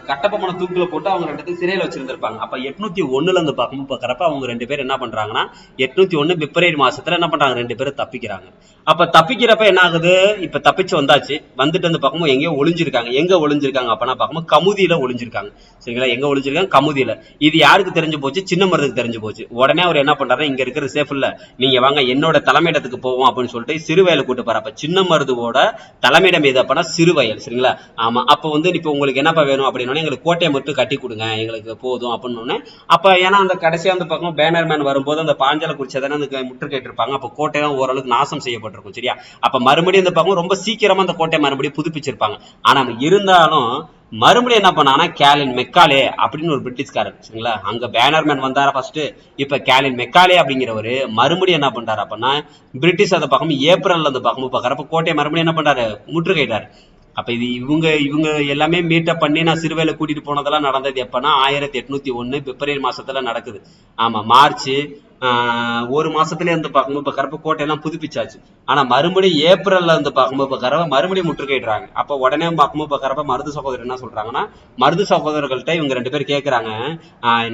கட்டபொம்மனை தூக்குல போட்டு அவங்க 2 பேரும் சிறையில வச்சிருந்திருப்பாங்க. அப்ப 801 இருந்து பார்க்கும்போது பாக்குறப்ப அவங்க 2 பேரும் என்ன பண்றாங்கன்னா 801 பிப்ரவரி மாசத்துல என்ன பண்றாங்க, 2 பேரும் தப்பிக்கிறாங்க. அப்ப தப்பிக்கிறப்ப என்ன ஆகுது, இப்ப தப்பிச்சு வந்தாச்சு. வந்துட்டு வந்து பார்க்கும்போது எங்கேயோ ஒளிஞ்சிருக்காங்க. எங்க ஒளிஞ்சிருக்காங்க அப்பனா பார்க்கும்போது கமுதியில ஒளிஞ்சிருக்காங்க. சரிங்களா? எங்க ஒளிஞ்சிருக்காங்க? கமுதியில. இது யாருக்கு தெரிஞ்சு போச்சு? சின்ன மருதுக்கு தெரிஞ்சு போச்சு. உடனே அவர் என்ன பண்றாரு, இங்க இருக்கிற சேஃப் இல்ல, நீங்க வாங்க என்னோட தலைமையிடத்துக்கு போவோம் அப்படின்னு சொல்லிட்டு சிறுவயல் கூட்டு போற. அப்ப சின்ன மருதுவோட தலைமையிடம் எது அப்பனா சிறுவயல். சரிங்களா? ஆமா, அப்ப வந்து இப்ப உங்களுக்கு என்னப்பா வேணும் அப்படின்னா எங்களுக்கு கோட்டையை மட்டும் கட்டி கொடுங்க, எங்களுக்கு போதும் அப்படின்னு. அப்ப ஏன்னா அந்த கடைசியா வந்து பார்க்கும் பேனர்மேன் வரும்போது அந்த பாஞ்சால குறிச்சதானே அந்த முற்றுகையிட்டு இருப்பாங்க. அப்ப கோட்டையெல்லாம் ஓரளவுக்கு நாசம் செய்யப்பட்டிருக்கும். சரியா? அப்ப மறுபடியும் இந்த பக்கம் ரொம்ப சீக்கிரமா அந்த கோட்டையை மறுபடியும் புதுப்பிச்சிருப்பாங்க. ஆனா இருந்தாலும் மறுபடியும் என்ன பண்ணானா கேலின் மெக்காலே அப்படின்னு ஒரு பிரிட்டிஷ்காரர். சரிங்களா? அங்க பேனர்மேன் வந்தாரா ஃபர்ஸ்ட். இப்ப கேலின் மெக்காலே அப்படிங்கிறவரு மறுபடியும் என்ன பண்றாரு அப்படின்னா பிரிட்டிஷ் அதை பார்க்கும் ஏப்ரல்ல அந்த பார்க்கும் பாக்குறப்ப கோட்டையை மறுபடியும் என்ன பண்றாரு, முற்றுகையிட்டாரு. அப்ப இது இவங்க எல்லாமே மீட்டப் பண்ணி நான் சிறுவையில கூட்டிட்டு போனதெல்லாம் நடந்தது எப்பன்னா 1801 பிப்ரவரி மாசத்துல நடக்குது. ஆமா, மார்ச் ஒரு மாசத்துல இருந்து பார்க்கும்போது பாக்குறப்ப கோட்டையெல்லாம் புதுப்பிச்சாச்சு. ஆனா மறுபடியும் ஏப்ரல்ல இருந்து பார்க்கும்போது பாக்குறப்ப மறுபடியும் முற்றுகையிடுறாங்க. அப்ப உடனே பார்க்கும்போது பாக்குறப்ப மருது சகோதரர் என்ன சொல்றாங்கன்னா, மருது சகோதரர்கள்ட்ட இவங்க 2 பேரும் கேட்கறாங்க,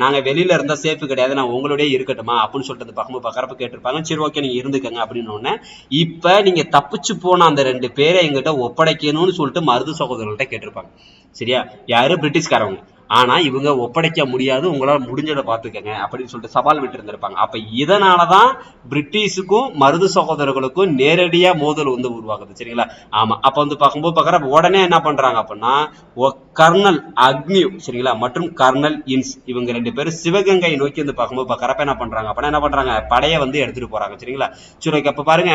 நாங்க வெளியில இருந்தா சேஃப் கிடையாது, நான் உங்களுடைய இருக்கட்டுமா அப்படின்னு சொல்லிட்டு பார்க்கும்போது பாக்குறப்ப கேட்டிருப்பாங்க. சரி, ஓகே, நீங்க இருந்துக்கங்க அப்படின்னு உடனே இப்ப நீங்க தப்பிச்சு போன அந்த 2 பேரை எங்கிட்ட ஒப்படைக்கணும்னு சொல்லிட்டு மருது சகோதரர்கள்ட்ட கேட்டிருப்பாங்க. சரியா? யாரு? பிரிட்டிஷ்காரவங்க. ஆனா இவங்க ஒப்படைக்க முடியாது, உங்களால முடிஞ்சதை பாத்துக்கங்க அப்படின்னு சொல்லிட்டு சவால் விட்டு இருந்திருப்பாங்க. அப்ப இதனாலதான் பிரிட்டிஷுக்கும் மருது சகோதரர்களுக்கும் நேரடியா மோதல் வந்து உருவாகுது. சரிங்களா? ஆமா, அப்ப வந்து பார்க்கும்போது பாக்குற உடனே என்ன பண்றாங்க அப்படின்னா கர்னல் அக்னியூ, சரிங்களா, மற்றும் கர்னல் இன்ஸ் இவங்க 2 பேரும் சிவகங்கை நோக்கி வந்து பார்க்கும்போது பாக்குறப்ப என்ன பண்றாங்க அப்படின்னா என்ன பண்றாங்க, படையை வந்து எடுத்துட்டு போறாங்க. சரிங்களா? சரி, அப்ப பாருங்க,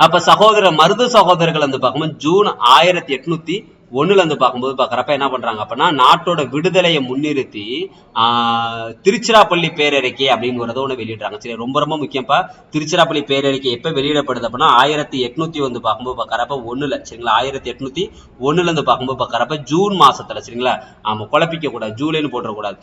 அப்ப மருது சகோதரர்கள் வந்து பார்க்கும்போது ஜூன் 1801 இருந்து பார்க்கும்போது பாக்குறப்ப என்ன பண்றாங்க அப்படின்னா நாட்டோட விடுதலையை முன்னிறுத்தி திருச்சிராப்பள்ளி பேரறிக்கை அப்படின்னு ஒரு ஒண்ணு வெளியிடுறாங்க. சரி, ரொம்ப ரொம்ப முக்கியப்பா. திருச்சிராப்பள்ளி பேரறிக்கை எப்ப வெளியிடப்படுது அப்படின்னா 1801 வந்து பார்க்கும்போது பாக்குறப்ப 1ல, சரிங்களா, 1801 இருந்து பார்க்கும்போது பாக்குறப்ப ஜூன் மாசத்துல. சரிங்களா? ஆமா, குழப்பிக்க கூடாது, ஜூலைன்னு போட்டுறக்கூடாது.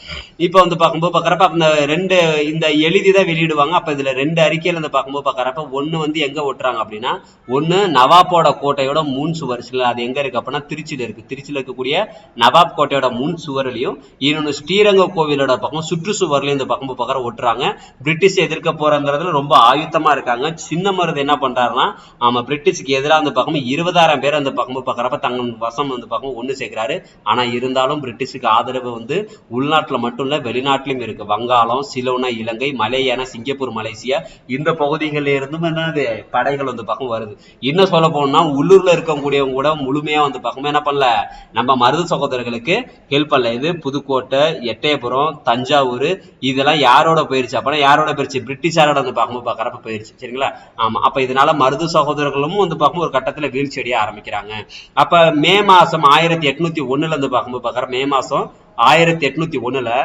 இப்ப வந்து பார்க்கும்போது பாக்குறப்ப அந்த இந்த எழுதிதான் வெளியிடுவாங்க. அப்ப இதுல 2 அறிக்கையில இருந்து பார்க்கும்போது பாக்குறப்ப ஒண்ணு வந்து எங்க ஒட்டுறாங்க அப்படின்னா, ஒண்ணு நவாப்போட கோட்டையோட முன் சுவர். அது எங்க இருக்கு அப்படின்னா திருச்சியில இருக்கு. திருச்சியில இருக்கக்கூடிய நவாப் கோட்டையோட முன் சுவர்லயும், இன்னொன்னு ஸ்ரீரங்க கோவிலோட பக்கம் சுற்றுச்சுவர்லயும் இந்த பக்கம் பக்கம் ஒட்டுறாங்க. பிரிட்டிஷ் எதிர்க்க போறதுல ரொம்ப ஆயுத்தமா இருக்காங்க. சின்ன மருது என்ன பண்றாருன்னா, ஆமா, பிரிட்டிஷ்க்கு எதிராக அந்த பக்கம் 20,000 பேர் அந்த பக்கம் பாக்குறப்ப தங்க வசம் வந்து பக்கம் ஒண்ணு சேர்க்கிறாரு. ஆனா இருந்தாலும் பிரிட்டிஷுக்கு ஆதரவு வந்து உள்நாட்டுல மட்டும் இல்ல வெளிநாட்டிலும் இருக்கு. வங்காளம், சிலோனா, இலங்கை, மலேயானா, சிங்கப்பூர், மலேசியா இந்த பகுதிகளில் இருந்தும் என்னது படைகள் வந்து பக்கம் வருது. இன்னும் சொல்ல போனா உள்ளூர்ல இருக்கக்கூடியவங்க கூட முழுமையா வந்து பக்கம் என்ன பண்ணல, நம்ம மருது சகோதரர்களுக்கு ஹெல்ப் பண்ணல. இது புதுக்கோட்டை, எட்டயபுரம், தஞ்சாவூர் இதெல்லாம் யாரோட போயிருச்சு அப்படின்னா யாரோட போயிருச்சு, பிரிட்டிஷாரோட வந்து பார்க்கும்போது பாக்குறப்ப போயிருச்சு. சரிங்களா? ஆமா, அப்ப இதனால மருது சகோதரர்களும் வந்து பார்க்கும்போது ஒரு கட்டத்துல வீழ்ச்சி அடைய ஆரம்பிக்கிறாங்க. அப்ப மே மாசம் 1801 இருந்து பார்க்கும்போது பாக்குற மே மாசம் 1801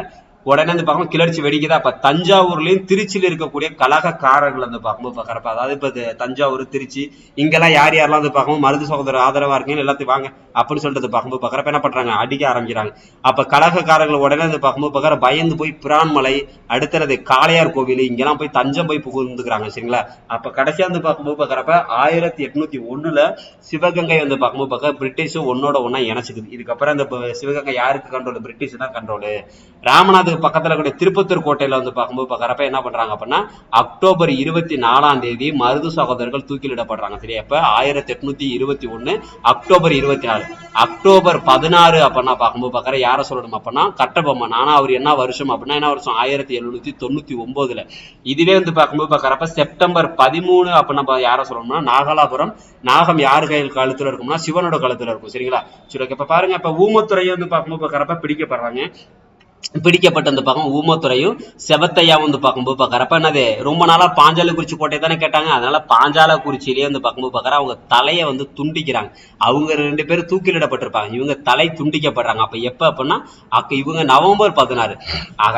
உடனே வந்து பார்க்கும்போது கிளர்ச்சி வெடிக்குதா. அப்ப தஞ்சாவூர்லயும் திருச்சியில இருக்கக்கூடிய கழகக்காரர்கள் வந்து பார்க்கும்போது பார்க்கறப்ப, அதாவது இப்ப தஞ்சாவூர் திருச்சி இங்கெல்லாம் யார் யாரெல்லாம் வந்து பார்க்கும்போது மருது சகோதரர் ஆதரவா இருக்கீங்க எல்லாத்தையும் வாங்க அப்படின்னு சொல்லிட்டு பார்க்கும்போது பார்க்கறப்ப என்ன பண்றாங்க, அடிக்க ஆரம்பிக்கிறாங்க. அப்ப கழகக்காரர்கள் உடனே வந்து பார்க்கும்போது பார்க்கற பயந்து போய் பிரான்மலை, அடுத்தது காளையார் கோவில் இங்கெல்லாம் போய் தஞ்சம் போய் புகுந்துக்கிறாங்க. சரிங்களா. அப்ப கடைசியா வந்து பார்க்கும்போது பார்க்கறப்ப 1801 சிவகங்கை வந்து பார்க்கும்போது பார்க்க பிரிட்டிஷும் ஒன்னோட ஒன்னா இணைச்சுக்குது. இதுக்கப்புறம் இந்த சிவகங்கை யாருக்கு கண்ட்ரோல், பிரிட்டிஷ் தான் கண்ட்ரோல். ராமநாதுக்கு பக்கத்துல கூட திருப்பத்தூர் கோட்டையில வந்து பார்க்கும்போது பார்க்கறப்ப என்ன பண்றாங்க அப்படின்னா அக்டோபர் 24 மருது சகோதரர்கள் தூக்கிலிடப்படுறாங்க. சரி. அப்ப 1821 அக்டோபர் 24, அக்டோபர் 16 அப்படின்னா பார்க்கும்போது பார்க்கற யார சொல்லணும் அப்படின்னா கட்டபொம்மன். ஆனா அவர் என்ன வருஷம் அப்படின்னா என்ன வருஷம், 1799. இதுவே வந்து பார்க்கும்போது பார்க்கறப்ப செப்டம்பர் 13 அப்படின்னா யார சொல்லணும்னா நாகலாபுரம். நாகம் யாரு கையில் கழுத்துல இருக்கும்னா சிவனோட கழுத்துல இருக்கும். சரிங்களா. சரி. இப்ப பாருங்க, இப்ப ஊமத்துறையை வந்து பார்க்கும்போது பார்க்கறப்ப பிடிக்கப்படுறாங்க. பிடிக்கப்பட்ட அந்த பக்கம் ஊமத்துறையும் செவத்தையா வந்து பார்க்கும்போது பார்க்கறப்ப என்னது, ரொம்ப நாளா பாஞ்சாலக்குறிச்சி கோட்டை தானே கேட்டாங்க. அதனால பாஞ்சாலக்குறிச்சியிலேயே வந்து பார்க்கும்போது பார்க்கற அவங்க தலையை வந்து துண்டிக்கிறாங்க. அவங்க 2 பேரும் தூக்கிலிடப்பட்டிருப்பாங்க, இவங்க தலை துண்டிக்கப்படுறாங்க. அப்ப எப்ப அப்படின்னா இவங்க நவம்பர் 16. ஆக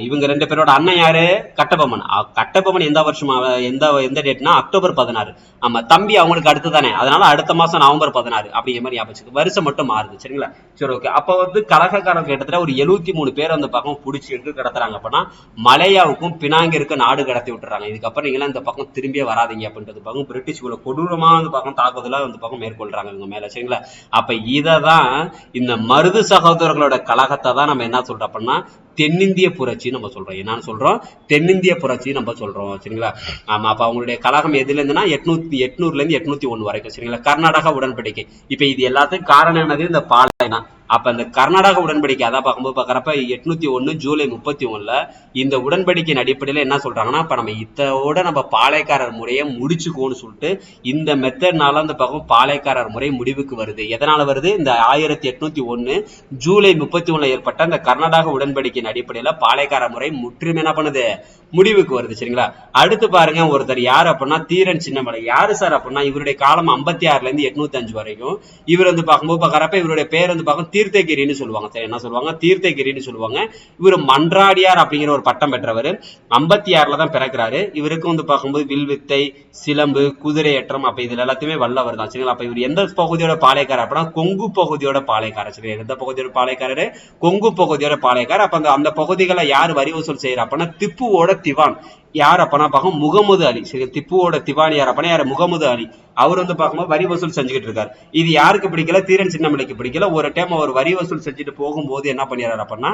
இவங்க 2 பேரோட அண்ணன் யாரு, கட்டபொம்மன். கட்டபொம்மன் எந்த வருஷம், எந்த டேட்னா அக்டோபர் 16. ஆமா, தம்பி அவங்களுக்கு அடுத்து தானே, அதனால அடுத்த மாசம் நவம்பர் 16 அப்படிங்கிற மாதிரி ஞாபகம், வருஷம் மட்டும் மாறுது. சரிங்களா. சரி. ஓகே. அப்ப வந்து கழகக்காரங்க கிட்டத்தட்ட ஒரு 73 பேர் அந்த பக்கம் பிடிச்சி எடுத்து கடத்துறாங்க. அப்படின்னா மலையாவுக்கும் பினாங்கிற்கும் நாடு கடத்தி விட்டுறாங்க. இதுக்கப்புறம் நீங்களாம் இந்த பக்கம் திரும்பியே வராதிங்க அப்படின்றது பக்கம் பிரிட்டிஷ் கொடூரமா வந்து பக்கம் தாக்குதலா வந்து பக்கம் மேற்கொள்றாங்க இவங்க மேல. சரிங்களா. அப்ப இததான் இந்த மருது சகோதரர்களோட கழகத்தை தான் நம்ம என்ன சொல்றோம் அப்படின்னா தென்னிந்திய புரட்சி நம்ம சொல்றோம். என்னன்னு சொல்றோம், தென்னிந்திய புரட்சி நம்ம சொல்றோம். சரிங்களா. ஆமா. அப்ப அவங்களுடைய கழகம் எதுல இருந்துன்னா 800 இருந்து 801 வரைக்கும். சரிங்களா. கர்நாடகா உடன்படிக்கை. இப்ப இது எல்லாத்துக்கும் காரணம் என்னது, இந்த பாலைனா. அப்ப அந்த கர்நாடக உடன்படிக்கை அதான் பார்க்கும்போது பார்க்கறப்ப 801 ஜூலை 31 இந்த உடன்படிக்கையின் அடிப்படையில என்ன சொல்றாங்கன்னா, இப்ப நம்ம இதோட நம்ம பாளையக்காரர் முறையை முடிச்சுக்கோன்னு சொல்லிட்டு இந்த மெத்தட்னால அந்த பக்கம் பாளையக்காரர் முறை முடிவுக்கு வருது. எதனால வருது, இந்த 1801 ஜூலை 31 ஏற்பட்ட இந்த கர்நாடக உடன்படிக்கையின் அடிப்படையில பாளையக்காரர் முறை முற்றிலும் என்ன பண்ணுது, முடிவுக்கு வருது. சரிங்களா. அடுத்து பாருங்க, ஒருத்தர் யாரு அப்படின்னா தீரன் சின்னமலை. யாரு சார் அப்படின்னா இவருடைய காலம் 56 இருந்து 805 வரைக்கும். இவர் வந்து பார்க்கும்போது பார்க்கறப்ப இவருடைய பேர் வந்து பார்க்கும் தீர்த்தகிரின்னு சொல்லுவாங்க. சரி, என்ன சொல்லுவாங்க, தீர்த்தகிரின்னு சொல்லுவாங்க. இவர் மன்றாடியார் அப்படிங்கிற ஒரு பட்டம் பெற்றவர். 56 தான் பிறக்கிறாரு. இவருக்கு வந்து பார்க்கும்போது வில்வித்தை, சிலம்பு, குதிரையேற்றம் அப்ப இதுல எல்லாத்தையுமே வல்லவர் தான். சரிங்களா. அப்ப இவர் எந்த பகுதியோட பாளையக்காரர் அப்படின்னா கொங்கு பகுதியோட பாளையக்காரர். சரி, எந்த பகுதியோட பாளையக்காரரு, கொங்கு பகுதியோட பாளையக்காரர். அப்ப அந்த பகுதிகளை யார் வரி வசூல் செய்யற அப்படின்னா திப்புவோட திவான். யார் அப்பனா பார்க்கும் முகமது அலி. சரி, திப்புவோட திவான் யார் அப்பனா யார், முகமது அலி. அவர் வந்து பார்க்கும்போது வரி வசூல் செஞ்சுக்கிட்டு இருக்காரு. இது யாருக்கு பிடிக்கல, தீரன் சின்னமலைக்கு பிடிக்கல. ஒரு டைம் அவர் வரி வசூல் செஞ்சுட்டு போகும்போது என்ன பண்ணிடுறாரு அப்படின்னா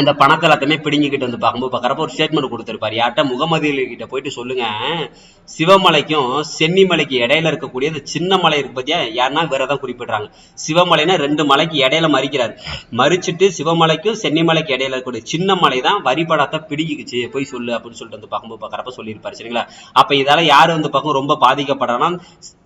அந்த பணத்தை எல்லாத்தையுமே பிடிங்கிக்கிட்டு வந்து பார்க்கும்போது பார்க்கறப்ப ஒரு ஸ்டேட்மெண்ட் கொடுத்திருப்பாரு. யார்கிட்ட, முகமது அலி கிட்ட போயிட்டு சொல்லுங்க, சிவமலைக்கும் சென்னிமலைக்கு இடையில இருக்கக்கூடிய இந்த சின்ன மலை இருக்கு பத்தியா, யாருன்னா வேறதான் குறிப்பிடுறாங்க. சிவமலைனா 2 மலைக்கு இடையில மறிக்கிறாரு. மறிச்சுட்டு சிவமலைக்கும் சென்னிமலைக்கு இடையில இருக்கக்கூடிய சின்ன மலை தான் வரி பணத்தை பிடிக்கிச்சு, போய் சொல்லு அப்படின்னு சொல்லிட்டு வந்து பார்க்கும்போது பார்க்கறப்ப சொல்லியிருப்பாரு. சரிங்களா. அப்ப இதால யாரு வந்து பார்க்கும் ரொம்ப பாதிக்கப்படுறான்னா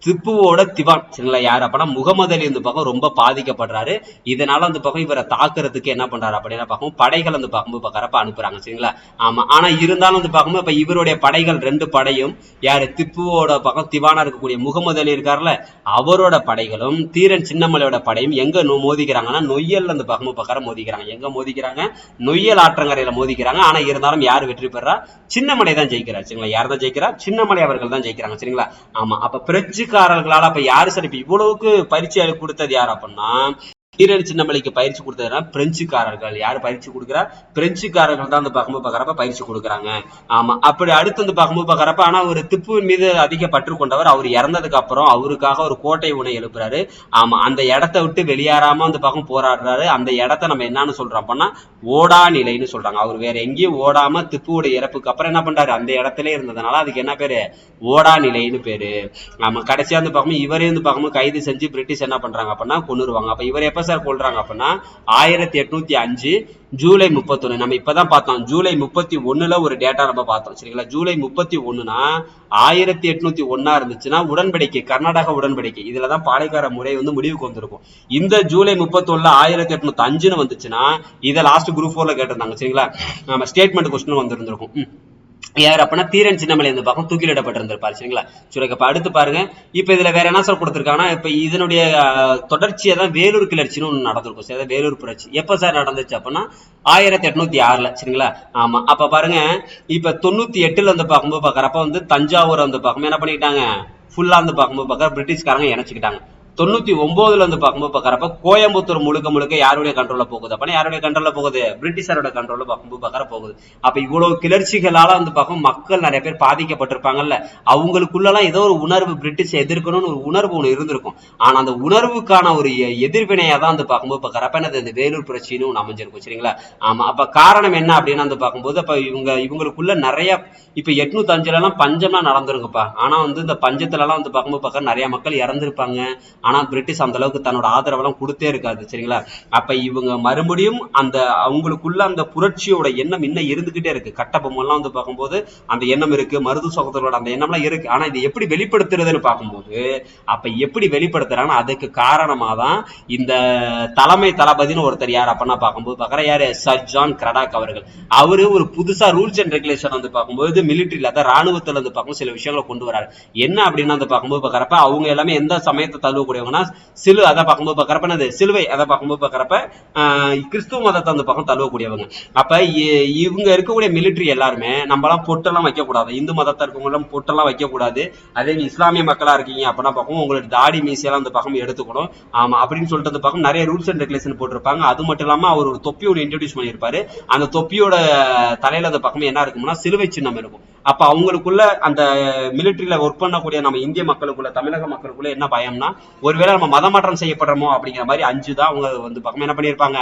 திப்புவோட திவான். சரிங்களா. யாரு அப்படின்னா முகமது அலி வந்து பார்க்கும் ரொம்ப பாதிக்கப்படுறாரு. இதனால வந்து பார்க்கும் இவரை தாக்குறதுக்கு என்ன பண்றாரு அப்படின்னா பார்க்கும் படைகள் வந்து பார்க்கும்போது பார்க்கறப்ப அனுப்புறாங்க. சரிங்களா. ஆமா. ஆனா இருந்தாலும் வந்து பார்க்கும்போது இப்ப இவருடைய படைகள் 2 படையும் யாரு, திப்புவோட பக்கம் திவானா இருக்கக்கூடிய முகமது அலி இருக்காருல்ல, அவரோட படைகளும் தீரன் சின்னமலையோட படையும் எங்க மோதிக்கிறாங்கன்னா நொய்யல் வந்து பார்க்கும்போது பார்க்கற மோதிக்கிறாங்க. எங்க மோதிக்கிறாங்க, நொய்யல் ஆற்றங்கரையில மோதிக்கிறாங்க. ஆனா இருந்தாலும் யாரு வெற்றி பெறா, சின்னமலை தான் ஜெயிக்கிறார். சரிங்களா. யார் தான் ஜெயிக்கிறா, சின்னமலை அவர்கள் தான் ஜெயிக்கிறாங்க. சரிங்களா. ஆமா. அப்ப பிரெஞ்சுக்காரர்களால அப்ப யாரு சார் இப்ப இவ்வளவுக்கு பரிச்சை கொடுத்தது யார் அப்படின்னா தீரன் சின்னமலைக்கு பயிற்சி கொடுத்ததுனா பிரெஞ்சுக்காரர்கள். யாரு பயிற்சி கொடுக்குறா, பிரெஞ்சுக்காரர்கள் தான் வந்து பார்க்கும்போது பார்க்கறப்ப பயிற்சி கொடுக்குறாங்க. ஆமா. அப்படி அடுத்து வந்து பார்க்கும்போது பார்க்கறப்ப ஆனா ஒரு திப்புவின் மீது அதிக பற்று கொண்டவர். அவர் இறந்ததுக்கு அப்புறம் அவருக்காக ஒரு கோட்டை உணை எழுப்புறாரு. ஆமா. அந்த இடத்தை விட்டு வெளியேறாம வந்து பார்க்கும் போராடுறாரு. அந்த இடத்த நம்ம என்னன்னு சொல்றோம் அப்படின்னா ஓடா நிலைன்னு சொல்றாங்க. அவர் வேற எங்கேயும் ஓடாம திப்புவோட இறப்புக்கு அப்புறம் என்ன பண்றாரு, அந்த இடத்துல இருந்ததுனால அதுக்கு என்ன பேரு, ஓடா நிலைன்னு பேரு. ஆமா. கடைசியா வந்து பார்க்கும்போது இவரே வந்து பார்க்கும்போது கைது செஞ்சு பிரிட்டிஷ் என்ன பண்றாங்க அப்படின்னா கொன்னுருவாங்க. அப்ப இவர் எப்ப சார் கொள்றாங்க அப்படின்னா 1805 ஜூலை 31. நம்ம இப்பதான் பார்த்தோம் ஜூலை 31 ஒரு டேட்டா நம்ம பார்த்தோம். சரிங்களா. ஜூலை 31னா 1801 இருந்துச்சுன்னா உடன்படிக்கை, கர்நாடக உடன்படிக்கை, இதுலதான் பாளையக்கார முறை வந்து முடிவுக்கு வந்திருக்கும். இந்த ஜூலை 31 1805 வந்துச்சுன்னா இதை லாஸ்ட் குரூப் 4ல கேட்டிருந்தாங்க. சரிங்களா. நம்ம ஸ்டேட்மெண்ட் கொஸ்டின் வந்திருந்திருக்கும். யார் அப்படின்னா தீரன் சின்னமலை இந்த பக்கம் தூக்கிலிடப்பட்டிருந்திருப்பாரு. சரிங்களா? சரி, இப்ப அடுத்து பாருங்க. இப்ப இதுல வேற என்ன சார் கொடுத்திருக்காங்கன்னா, இப்ப இதனுடைய தொடர்ச்சியா தான் வேலூர் கிளர்ச்சின்னு ஒண்ணு நடந்திருக்கும். சரி, வேலூர் புரட்சி எப்ப சார் நடந்துச்சு அப்படின்னா 1806. சரிங்களா? ஆமா. அப்ப பாருங்க, இப்ப 98ல வந்து பார்க்கும்போது பாக்குறப்ப வந்து தஞ்சாவூர் வந்து பார்க்கும்போது என்ன பண்ணிட்டாங்க, ஃபுல்லா வந்து பார்க்கும்போது பாக்குற பிரிட்டிஷ்காரங்க இணைச்சுக்கிட்டாங்க. 99ல வந்து பார்க்கும்போது பாக்குறப்ப கோயம்புத்தூர் முழுக்க முழுக்க யாருடைய கண்ட்ரோல்ல போகுது அப்படின்னா யாருடைய கண்ட்ரோல்ல போகுது, பிரிட்டிஷாரோட கண்ட்ரோல்ல பார்க்கும்போது பாக்குற போகுது. அப்ப இவ்வளவு கிளர்ச்சிகளால வந்து பார்க்கும் மக்கள் நிறைய பேர் பாதிக்கப்பட்டிருப்பாங்கல்ல, அவங்களுக்குள்ளலாம் ஏதோ ஒரு உணர்வு, பிரிட்டிஷ் எதிர்க்கணும்னு ஒரு உணர்வு ஒண்ணு இருந்திருக்கும். ஆனா அந்த உணர்வுக்கான ஒரு எதிர்வினையா தான் வந்து பார்க்கும்போது பாக்குறப்ப என்னது இந்த வேலூர் புரட்சின்னு ஒண்ணு அமைஞ்சிருக்கும். சரிங்களா? ஆமா. அப்ப காரணம் என்ன அப்படின்னு வந்து பார்க்கும்போது அப்ப இவங்களுக்குள்ள நிறைய இப்ப 805ல எல்லாம் பஞ்சம்லாம் நடந்திருக்குப்பா. ஆனா வந்து இந்த பஞ்சத்துல எல்லாம் வந்து பார்க்கும்போது பார்க்க நிறைய மக்கள் இறந்திருப்பாங்க. ஆனா பிரிட்டிஷ் அந்த அளவுக்கு தன்னோட ஆதரவெல்லாம் கொடுத்தே இருக்காது. சரிங்களா? அப்ப இவங்க மறுபடியும் அந்த அவங்களுக்குள்ள அந்த புரட்சியோட எண்ணம் இன்னும் இருந்துகிட்டே இருக்கு. கட்டபொம்மன்லாம் வந்து பார்க்கும்போது அந்த எண்ணம் இருக்கு, மருது சகோதரோட அந்த எண்ணம்லாம் இருக்கு. ஆனா இது எப்படி வெளிப்படுத்துறதுன்னு பார்க்கும்போது அப்ப எப்படி வெளிப்படுத்துறாங்கன்னா அதுக்கு காரணமா தான் இந்த தலைமை தளபதினு ஒருத்தர் யார் அப்படின்னா பார்க்கும்போது பாக்குற யாரு, சர் ஜான் கிரடாக் அவர்கள். அவரு ஒரு புதுசா ரூல்ஸ் அண்ட் ரெகுலேஷன் வந்து பார்க்கும்போது மிலிட்டரியில அதான் ராணுவத்துல வந்து பார்க்கும்போது சில விஷயங்களை கொண்டு வராரு. என்ன அப்படின்னு வந்து பார்க்கும்போது பாக்குறப்ப அவங்க எல்லாமே எந்த சமயத்தை தழுவக்கூடியவங்கன்னா அதை பார்க்கும்போது பாக்குறப்ப என்னது சிலுவை, அதை பார்க்கும்போது பாக்குறப்ப கிறிஸ்துவ மதத்தை அந்த பக்கம் தழுவக்கூடியவங்க. அப்ப இவங்க இருக்கக்கூடிய மிலிட்டரி எல்லாருமே நம்மளாம் பொட்டெல்லாம் வைக்க கூடாது, இந்து மதத்தை இருக்கவங்க எல்லாம் பொட்டெல்லாம் வைக்க கூடாது. அதே இஸ்லாமிய மக்களா இருக்கீங்க அப்படின்னா பார்க்கும் உங்களோட தாடி மீசையெல்லாம் அந்த பக்கம் எடுத்துக்கணும். ஆமா அப்படின்னு சொல்லிட்டு அந்த பக்கம் நிறைய ரூல்ஸ் அண்ட் ரெகுலேஷன் போட்டிருப்பாங்க. அது மட்டும் இல்லாம அவர் ஒரு தொப்பி ஒன்று இன்ட்ரோடியூஸ் பண்ணியிருப்பாரு. அந்த தொப்பியோட தலையில அந்த பக்கம் என்ன இருக்கும்னா சிலுவை சின்னம் இருக்கும். அப்ப அவங்களுக்குள்ள அந்த மிலிட்டரியில ஒர்க் பண்ணக்கூடிய நம்ம இந்திய மக்களுக்குள்ள, தமிழக மக்களுக்குள்ள என்ன பயம்னா ஒருவேளை நம்ம மதமாற்றம் செய்யப்படுறோமோ அப்படிங்கிற மாதிரி அஞ்சுதான் அவங்க வந்து பக்கம் என்ன பண்ணிருப்பாங்க,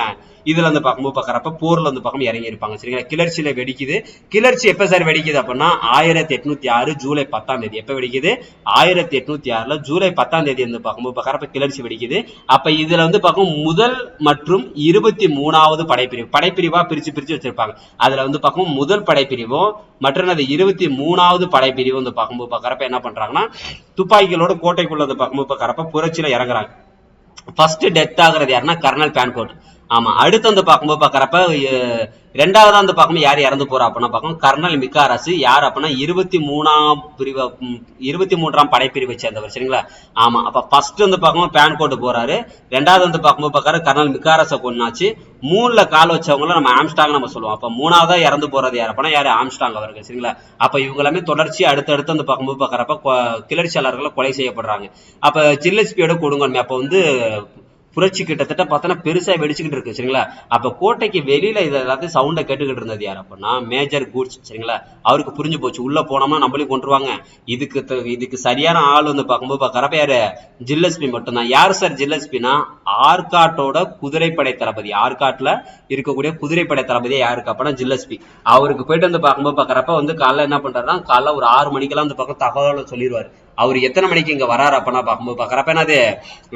இதுல வந்து பார்க்கும்போது பாக்குறப்ப போர்ல வந்து பக்கம் இறங்கி இருப்பாங்க. சரிங்களா? கிளர்ச்சியில வெடிக்குது. கிளர்ச்சி எப்ப சார் வெடிக்குது அப்படின்னா 1806 ஜூலை 10 எப்ப வெடிக்குது, 1806 ஜூலை 10 வந்து பார்க்கும்போது பாக்குறப்ப கிளர்ச்சி வெடிக்குது. அப்ப இதுல வந்து பார்க்கும் முதல் மற்றும் 23வது படைப்பிரிவா பிரிச்சு வச்சிருப்பாங்க. அதுல வந்து பார்க்கும் முதல் படைப்பிரிவும் மற்றும் அது 23வது படைப்பிரிவு வந்து பார்க்கும்போது பாக்குறப்ப என்ன பண்றாங்கன்னா துப்பாக்கிகளோட கோட்டைக்குள்ள வந்து பார்க்கும்போது பாக்குறப்ப புரட்சியில இறங்குறாங்க. ஃபர்ஸ்ட் டெத் ஆகுறது யாருன்னா கர்னல் பேன்கோட். ஆமா. அடுத்து வந்து பார்க்கும்போது பாக்குறப்ப ரெண்டாவதா வந்து பார்க்கும்போது யார் இறந்து போறா அப்படின்னா பார்க்கும் கர்னல் மிகாரசு. யார் அப்படின்னா 23ஆம் படைப்பிரிவை சேர்ந்தவர். சரிங்களா? ஆமா. அப்ப ஃபர்ஸ்ட் வந்து பார்க்கும்போது பேன்கோட் போறாரு. ரெண்டாவது வந்து பார்க்கும்போது பாக்குற கர்னல் மிகாரச கொன்னாச்சு. 3ல கால் வச்சவங்கள நம்ம ஆம்ஸ்டாங் நம்ம சொல்லுவோம். அப்ப 3ஆவதா இறந்து போறது யார் அப்படின்னா யாரு, ஆம்ஸ்டாங் அவர்கள். சரிங்களா? அப்ப இவங்க எல்லாமே தொடர்ச்சி அடுத்தடுத்து வந்து பார்க்கும்போது பாக்குறப்ப கிளர்ச்சியாளர்கள் கொலை செய்யப்படுறாங்க. அப்ப ஜில்லஸ்பியோட கொடுங்கோன்மை அப்ப வந்து புரட்சி கிட்டத்தட்ட பார்த்தோன்னா பெருசா வெடிச்சுக்கிட்டு இருக்கு. சரிங்களா? அப்ப கோட்டைக்கு வெளியில இது எல்லாத்தையும் சவுண்டை கேட்டுக்கிட்டு இருந்தது யார் அப்படின்னா மேஜர் கூட்ஸ். சரிங்களா? அவருக்கு புரிஞ்சு போச்சு உள்ள போனோம்னா நம்மளையும் கொண்டுருவாங்க, இதுக்கு சரியான ஆள் வந்து பார்க்கும்போது பாக்குறப்ப யாரு, ஜில்லஸ்பி மட்டும்தான். யார் சார் ஜில்லஸ்பினா ஆர்காட்டோட குதிரைப்படை தளபதி. ஆர்காட்ல இருக்கக்கூடிய குதிரைப்படை தளபதியா யாருக்கு அப்படின்னா ஜில்லஸ்பி. அவருக்கு போயிட்டு வந்து பார்க்கும்போது பாக்குறப்ப வந்து காலைல என்ன பண்றாருன்னா காலைல ஒரு 6 மணிக்கெல்லாம் வந்து பக்கம் தகவல் சொல்லிடுவாரு. அவர் எத்தனை மணிக்கு இங்க வராரு அப்படின்னா பார்க்கும்போது பாக்குறப்ப என்னது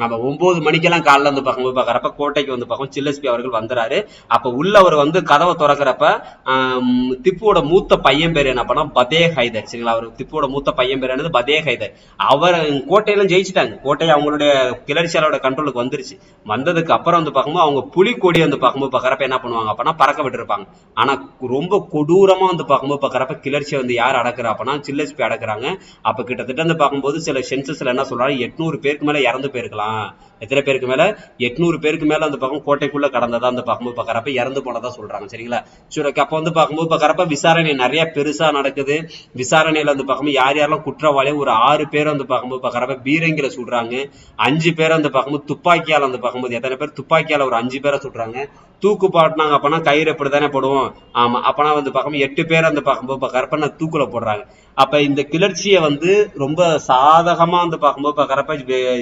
நம்ம 9 மணிக்கெல்லாம் காலைல வந்து பார்க்கும்போது பாக்குறப்ப கோட்டைக்கு வந்து பார்க்கும் ஜில்லஸ்பி அவர்கள் வந்துறாரு. அப்ப உள்ள அவர் வந்து கதவை திறக்கிறப்ப திப்புவோட மூத்த பையன் பேர் என்ன பண்ணா பதே ஹைதர். சரிங்களா? அவர் திப்புவோட மூத்த பையன் பேர் என்னது பதே ஹைதர். அவர் கோட்டையெல்லாம் ஜெயிச்சுட்டாங்க. கோட்டையை அவங்களுடைய கிளர்ச்சியாளரோட கண்ட்ரோலுக்கு வந்துருச்சு. வந்ததுக்கு அப்புறம் வந்து பார்க்கும்போது அவங்க புலிக்கொடி வந்து பார்க்கும்போது பாக்குறப்ப என்ன பண்ணுவாங்க அப்படின்னா பறக்க விட்டுருப்பாங்க. ஆனா ரொம்ப கொடூரமா வந்து பார்க்கும்போது பாக்குறப்ப கிளர்ச்சியை வந்து யார் அடக்குறா அப்படின்னா ஜில்லஸ்பி அடக்குறாங்க. அப்ப கிட்டத்தட்ட வந்து பார்க்கும்போது சில சென்சஸ்ல என்ன சொல்றாங்க 800 பேருக்கு மேல இறந்து போயிருக்கலாம். எத்தனை பேருக்கு மேல, 800 பேருக்கு மேல அந்த பக்கம் கோட்டைக்குள்ள கடந்ததா அந்த பார்க்கும்போது பாக்குறப்ப இறந்து போனதா சொல்றாங்க. சரிங்களா? சரி, அப்ப வந்து பார்க்கும்போது பாக்குறப்ப விசாரணை நிறைய பெருசா நடக்குது. விசாரணையில வந்து பார்க்கும்போது யார் யாரெல்லாம் குற்றவாளி ஒரு 6 பேர் வந்து பார்க்கும்போது பாக்குறப்ப பீரங்கில சுடுறாங்க. 5 பேர் வந்து பார்க்கும்போது துப்பாக்கியால வந்து பார்க்கும்போது எத்தனை பேர் துப்பாக்கியால ஒரு 5 பேரை சுடுறாங்க. தூக்கு பாட்டினாங்க அப்படின்னா கயிறு எப்படித்தானே போடுவோம். ஆமா. அப்பனா வந்து பார்க்கும்போது 8 பேர் வந்து பார்க்கும்போது பாக்குறப்ப தூக்குல போடுறாங்க. அப்ப இந்த கிளர்ச்சியை வந்து ரொம்ப சாதகமா வந்து பார்க்கும்போது பாக்குறப்ப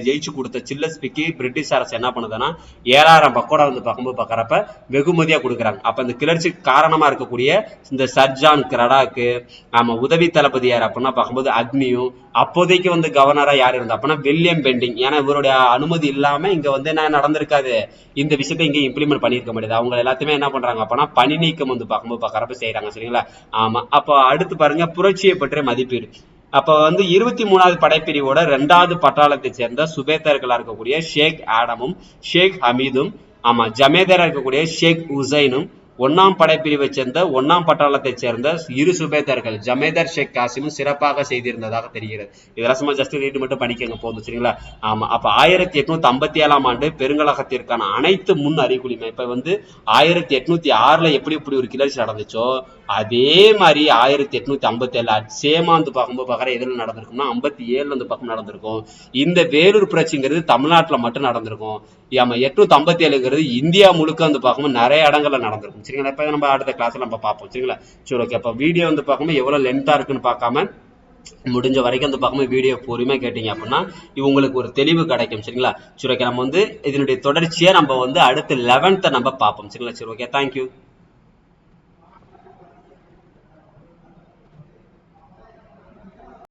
ஜெயிச்சு கொடுத்த ஜில்லஸ்பிக்கு பிரிட்டிஷ் அரசு என்ன பண்ணுதுன்னா 7000 பக்கோடா வந்து பார்க்கும்போது பாக்குறப்ப வெகுமதியா கொடுக்குறாங்க. அப்ப இந்த கிளர்ச்சிக்கு காரணமா இருக்கக்கூடிய இந்த சர் ஜான் கிரடாக்கு, ஆமா, உதவி தளபதி யார் அப்படின்னா பார்க்கும்போது அக்னியும், அப்போதைக்கு வந்து கவர்னரா யார் இருந்தா அப்படின்னா வில்லியம் பெண்டிங். ஏன்னா இவருடைய அனுமதி இல்லாம இங்க வந்து என்ன நடந்திருக்காது, இந்த விஷயத்தை இங்க இம்ப்ளிமெண்ட் பண்ணிருக்க முடியாது. அவங்க எல்லாத்தையுமே என்ன பண்றாங்க அப்படின்னா பணி நீக்கம் வந்து பார்க்கும்போது பாக்குறப்ப செய்யறாங்க. சரிங்களா? ஆமா. அப்ப அடுத்து பாருங்க புரட்சியை பற்றிய மதிப்பீடு. அப்ப வந்து 23வது படைப்பிரிவோட 2வது பட்டாளத்தை சேர்ந்த சுபேதர்களா இருக்கக்கூடிய ஷேக் ஆடமும் ஷேக் ஹமீதும், ஆமா, ஜமேதாரா இருக்கக்கூடிய ஷேக் உசைனும், 1ஆம் படைப்பிரிவை சேர்ந்த 1ஆம் பட்டாளத்தை சேர்ந்த இரு சுபேதர்கள் ஜமேதர் ஷேக் காசிமும் சிறப்பாக செய்திருந்ததாக தெரிகிறது. இதெல்லாம் சும்மா ஜஸ்ட் ரீட் மட்டும் படிக்கங்க போதும் சரிங்களா. ஆமா, அப்ப 1857ஆம் ஆண்டு பெருங்கலகத்திற்கான அனைத்து முன் அறிகுறியுமே இப்ப 1806ல எப்படி இப்படி ஒரு கிளர்ச்சி நடந்துச்சோ அதே மாதிரி 1857 சேமா வந்து பார்க்கும்போது பார்க்குற எதில் நடந்திருக்கும்னா 57 வந்து பக்கம் நடந்திருக்கும். இந்த வேலூர் புரட்சிங்கிறது தமிழ்நாட்டில் மட்டும் நடந்திருக்கும். 857ங்கிறது இந்தியா முழுக்க வந்து பார்க்கும்போது நிறைய இடங்கள்ல நடந்திருக்கும் சரிங்களா. இப்போ நம்ம அடுத்த கிளாஸ்ல நம்ம பார்ப்போம் சரிங்களா. சரி ஓகே. அப்போ வீடியோ வந்து பார்க்கும்போது எவ்வளவு லென்த்தா இருக்குன்னு பார்க்காம முடிஞ்ச வரைக்கும் வந்து பார்க்கும்போது வீடியோ பொறுமையாக கேட்டீங்க அப்படின்னா உங்களுக்கு ஒரு தெளிவு கிடைக்கும் சரிங்களா. சரி ஓகே. நம்ம வந்து இதனுடைய தொடர்ச்சியை நம்ம வந்து அடுத்த 11th நம்ம பார்ப்போம் சரிங்களா. சரி ஓகே. தேங்க்யூ.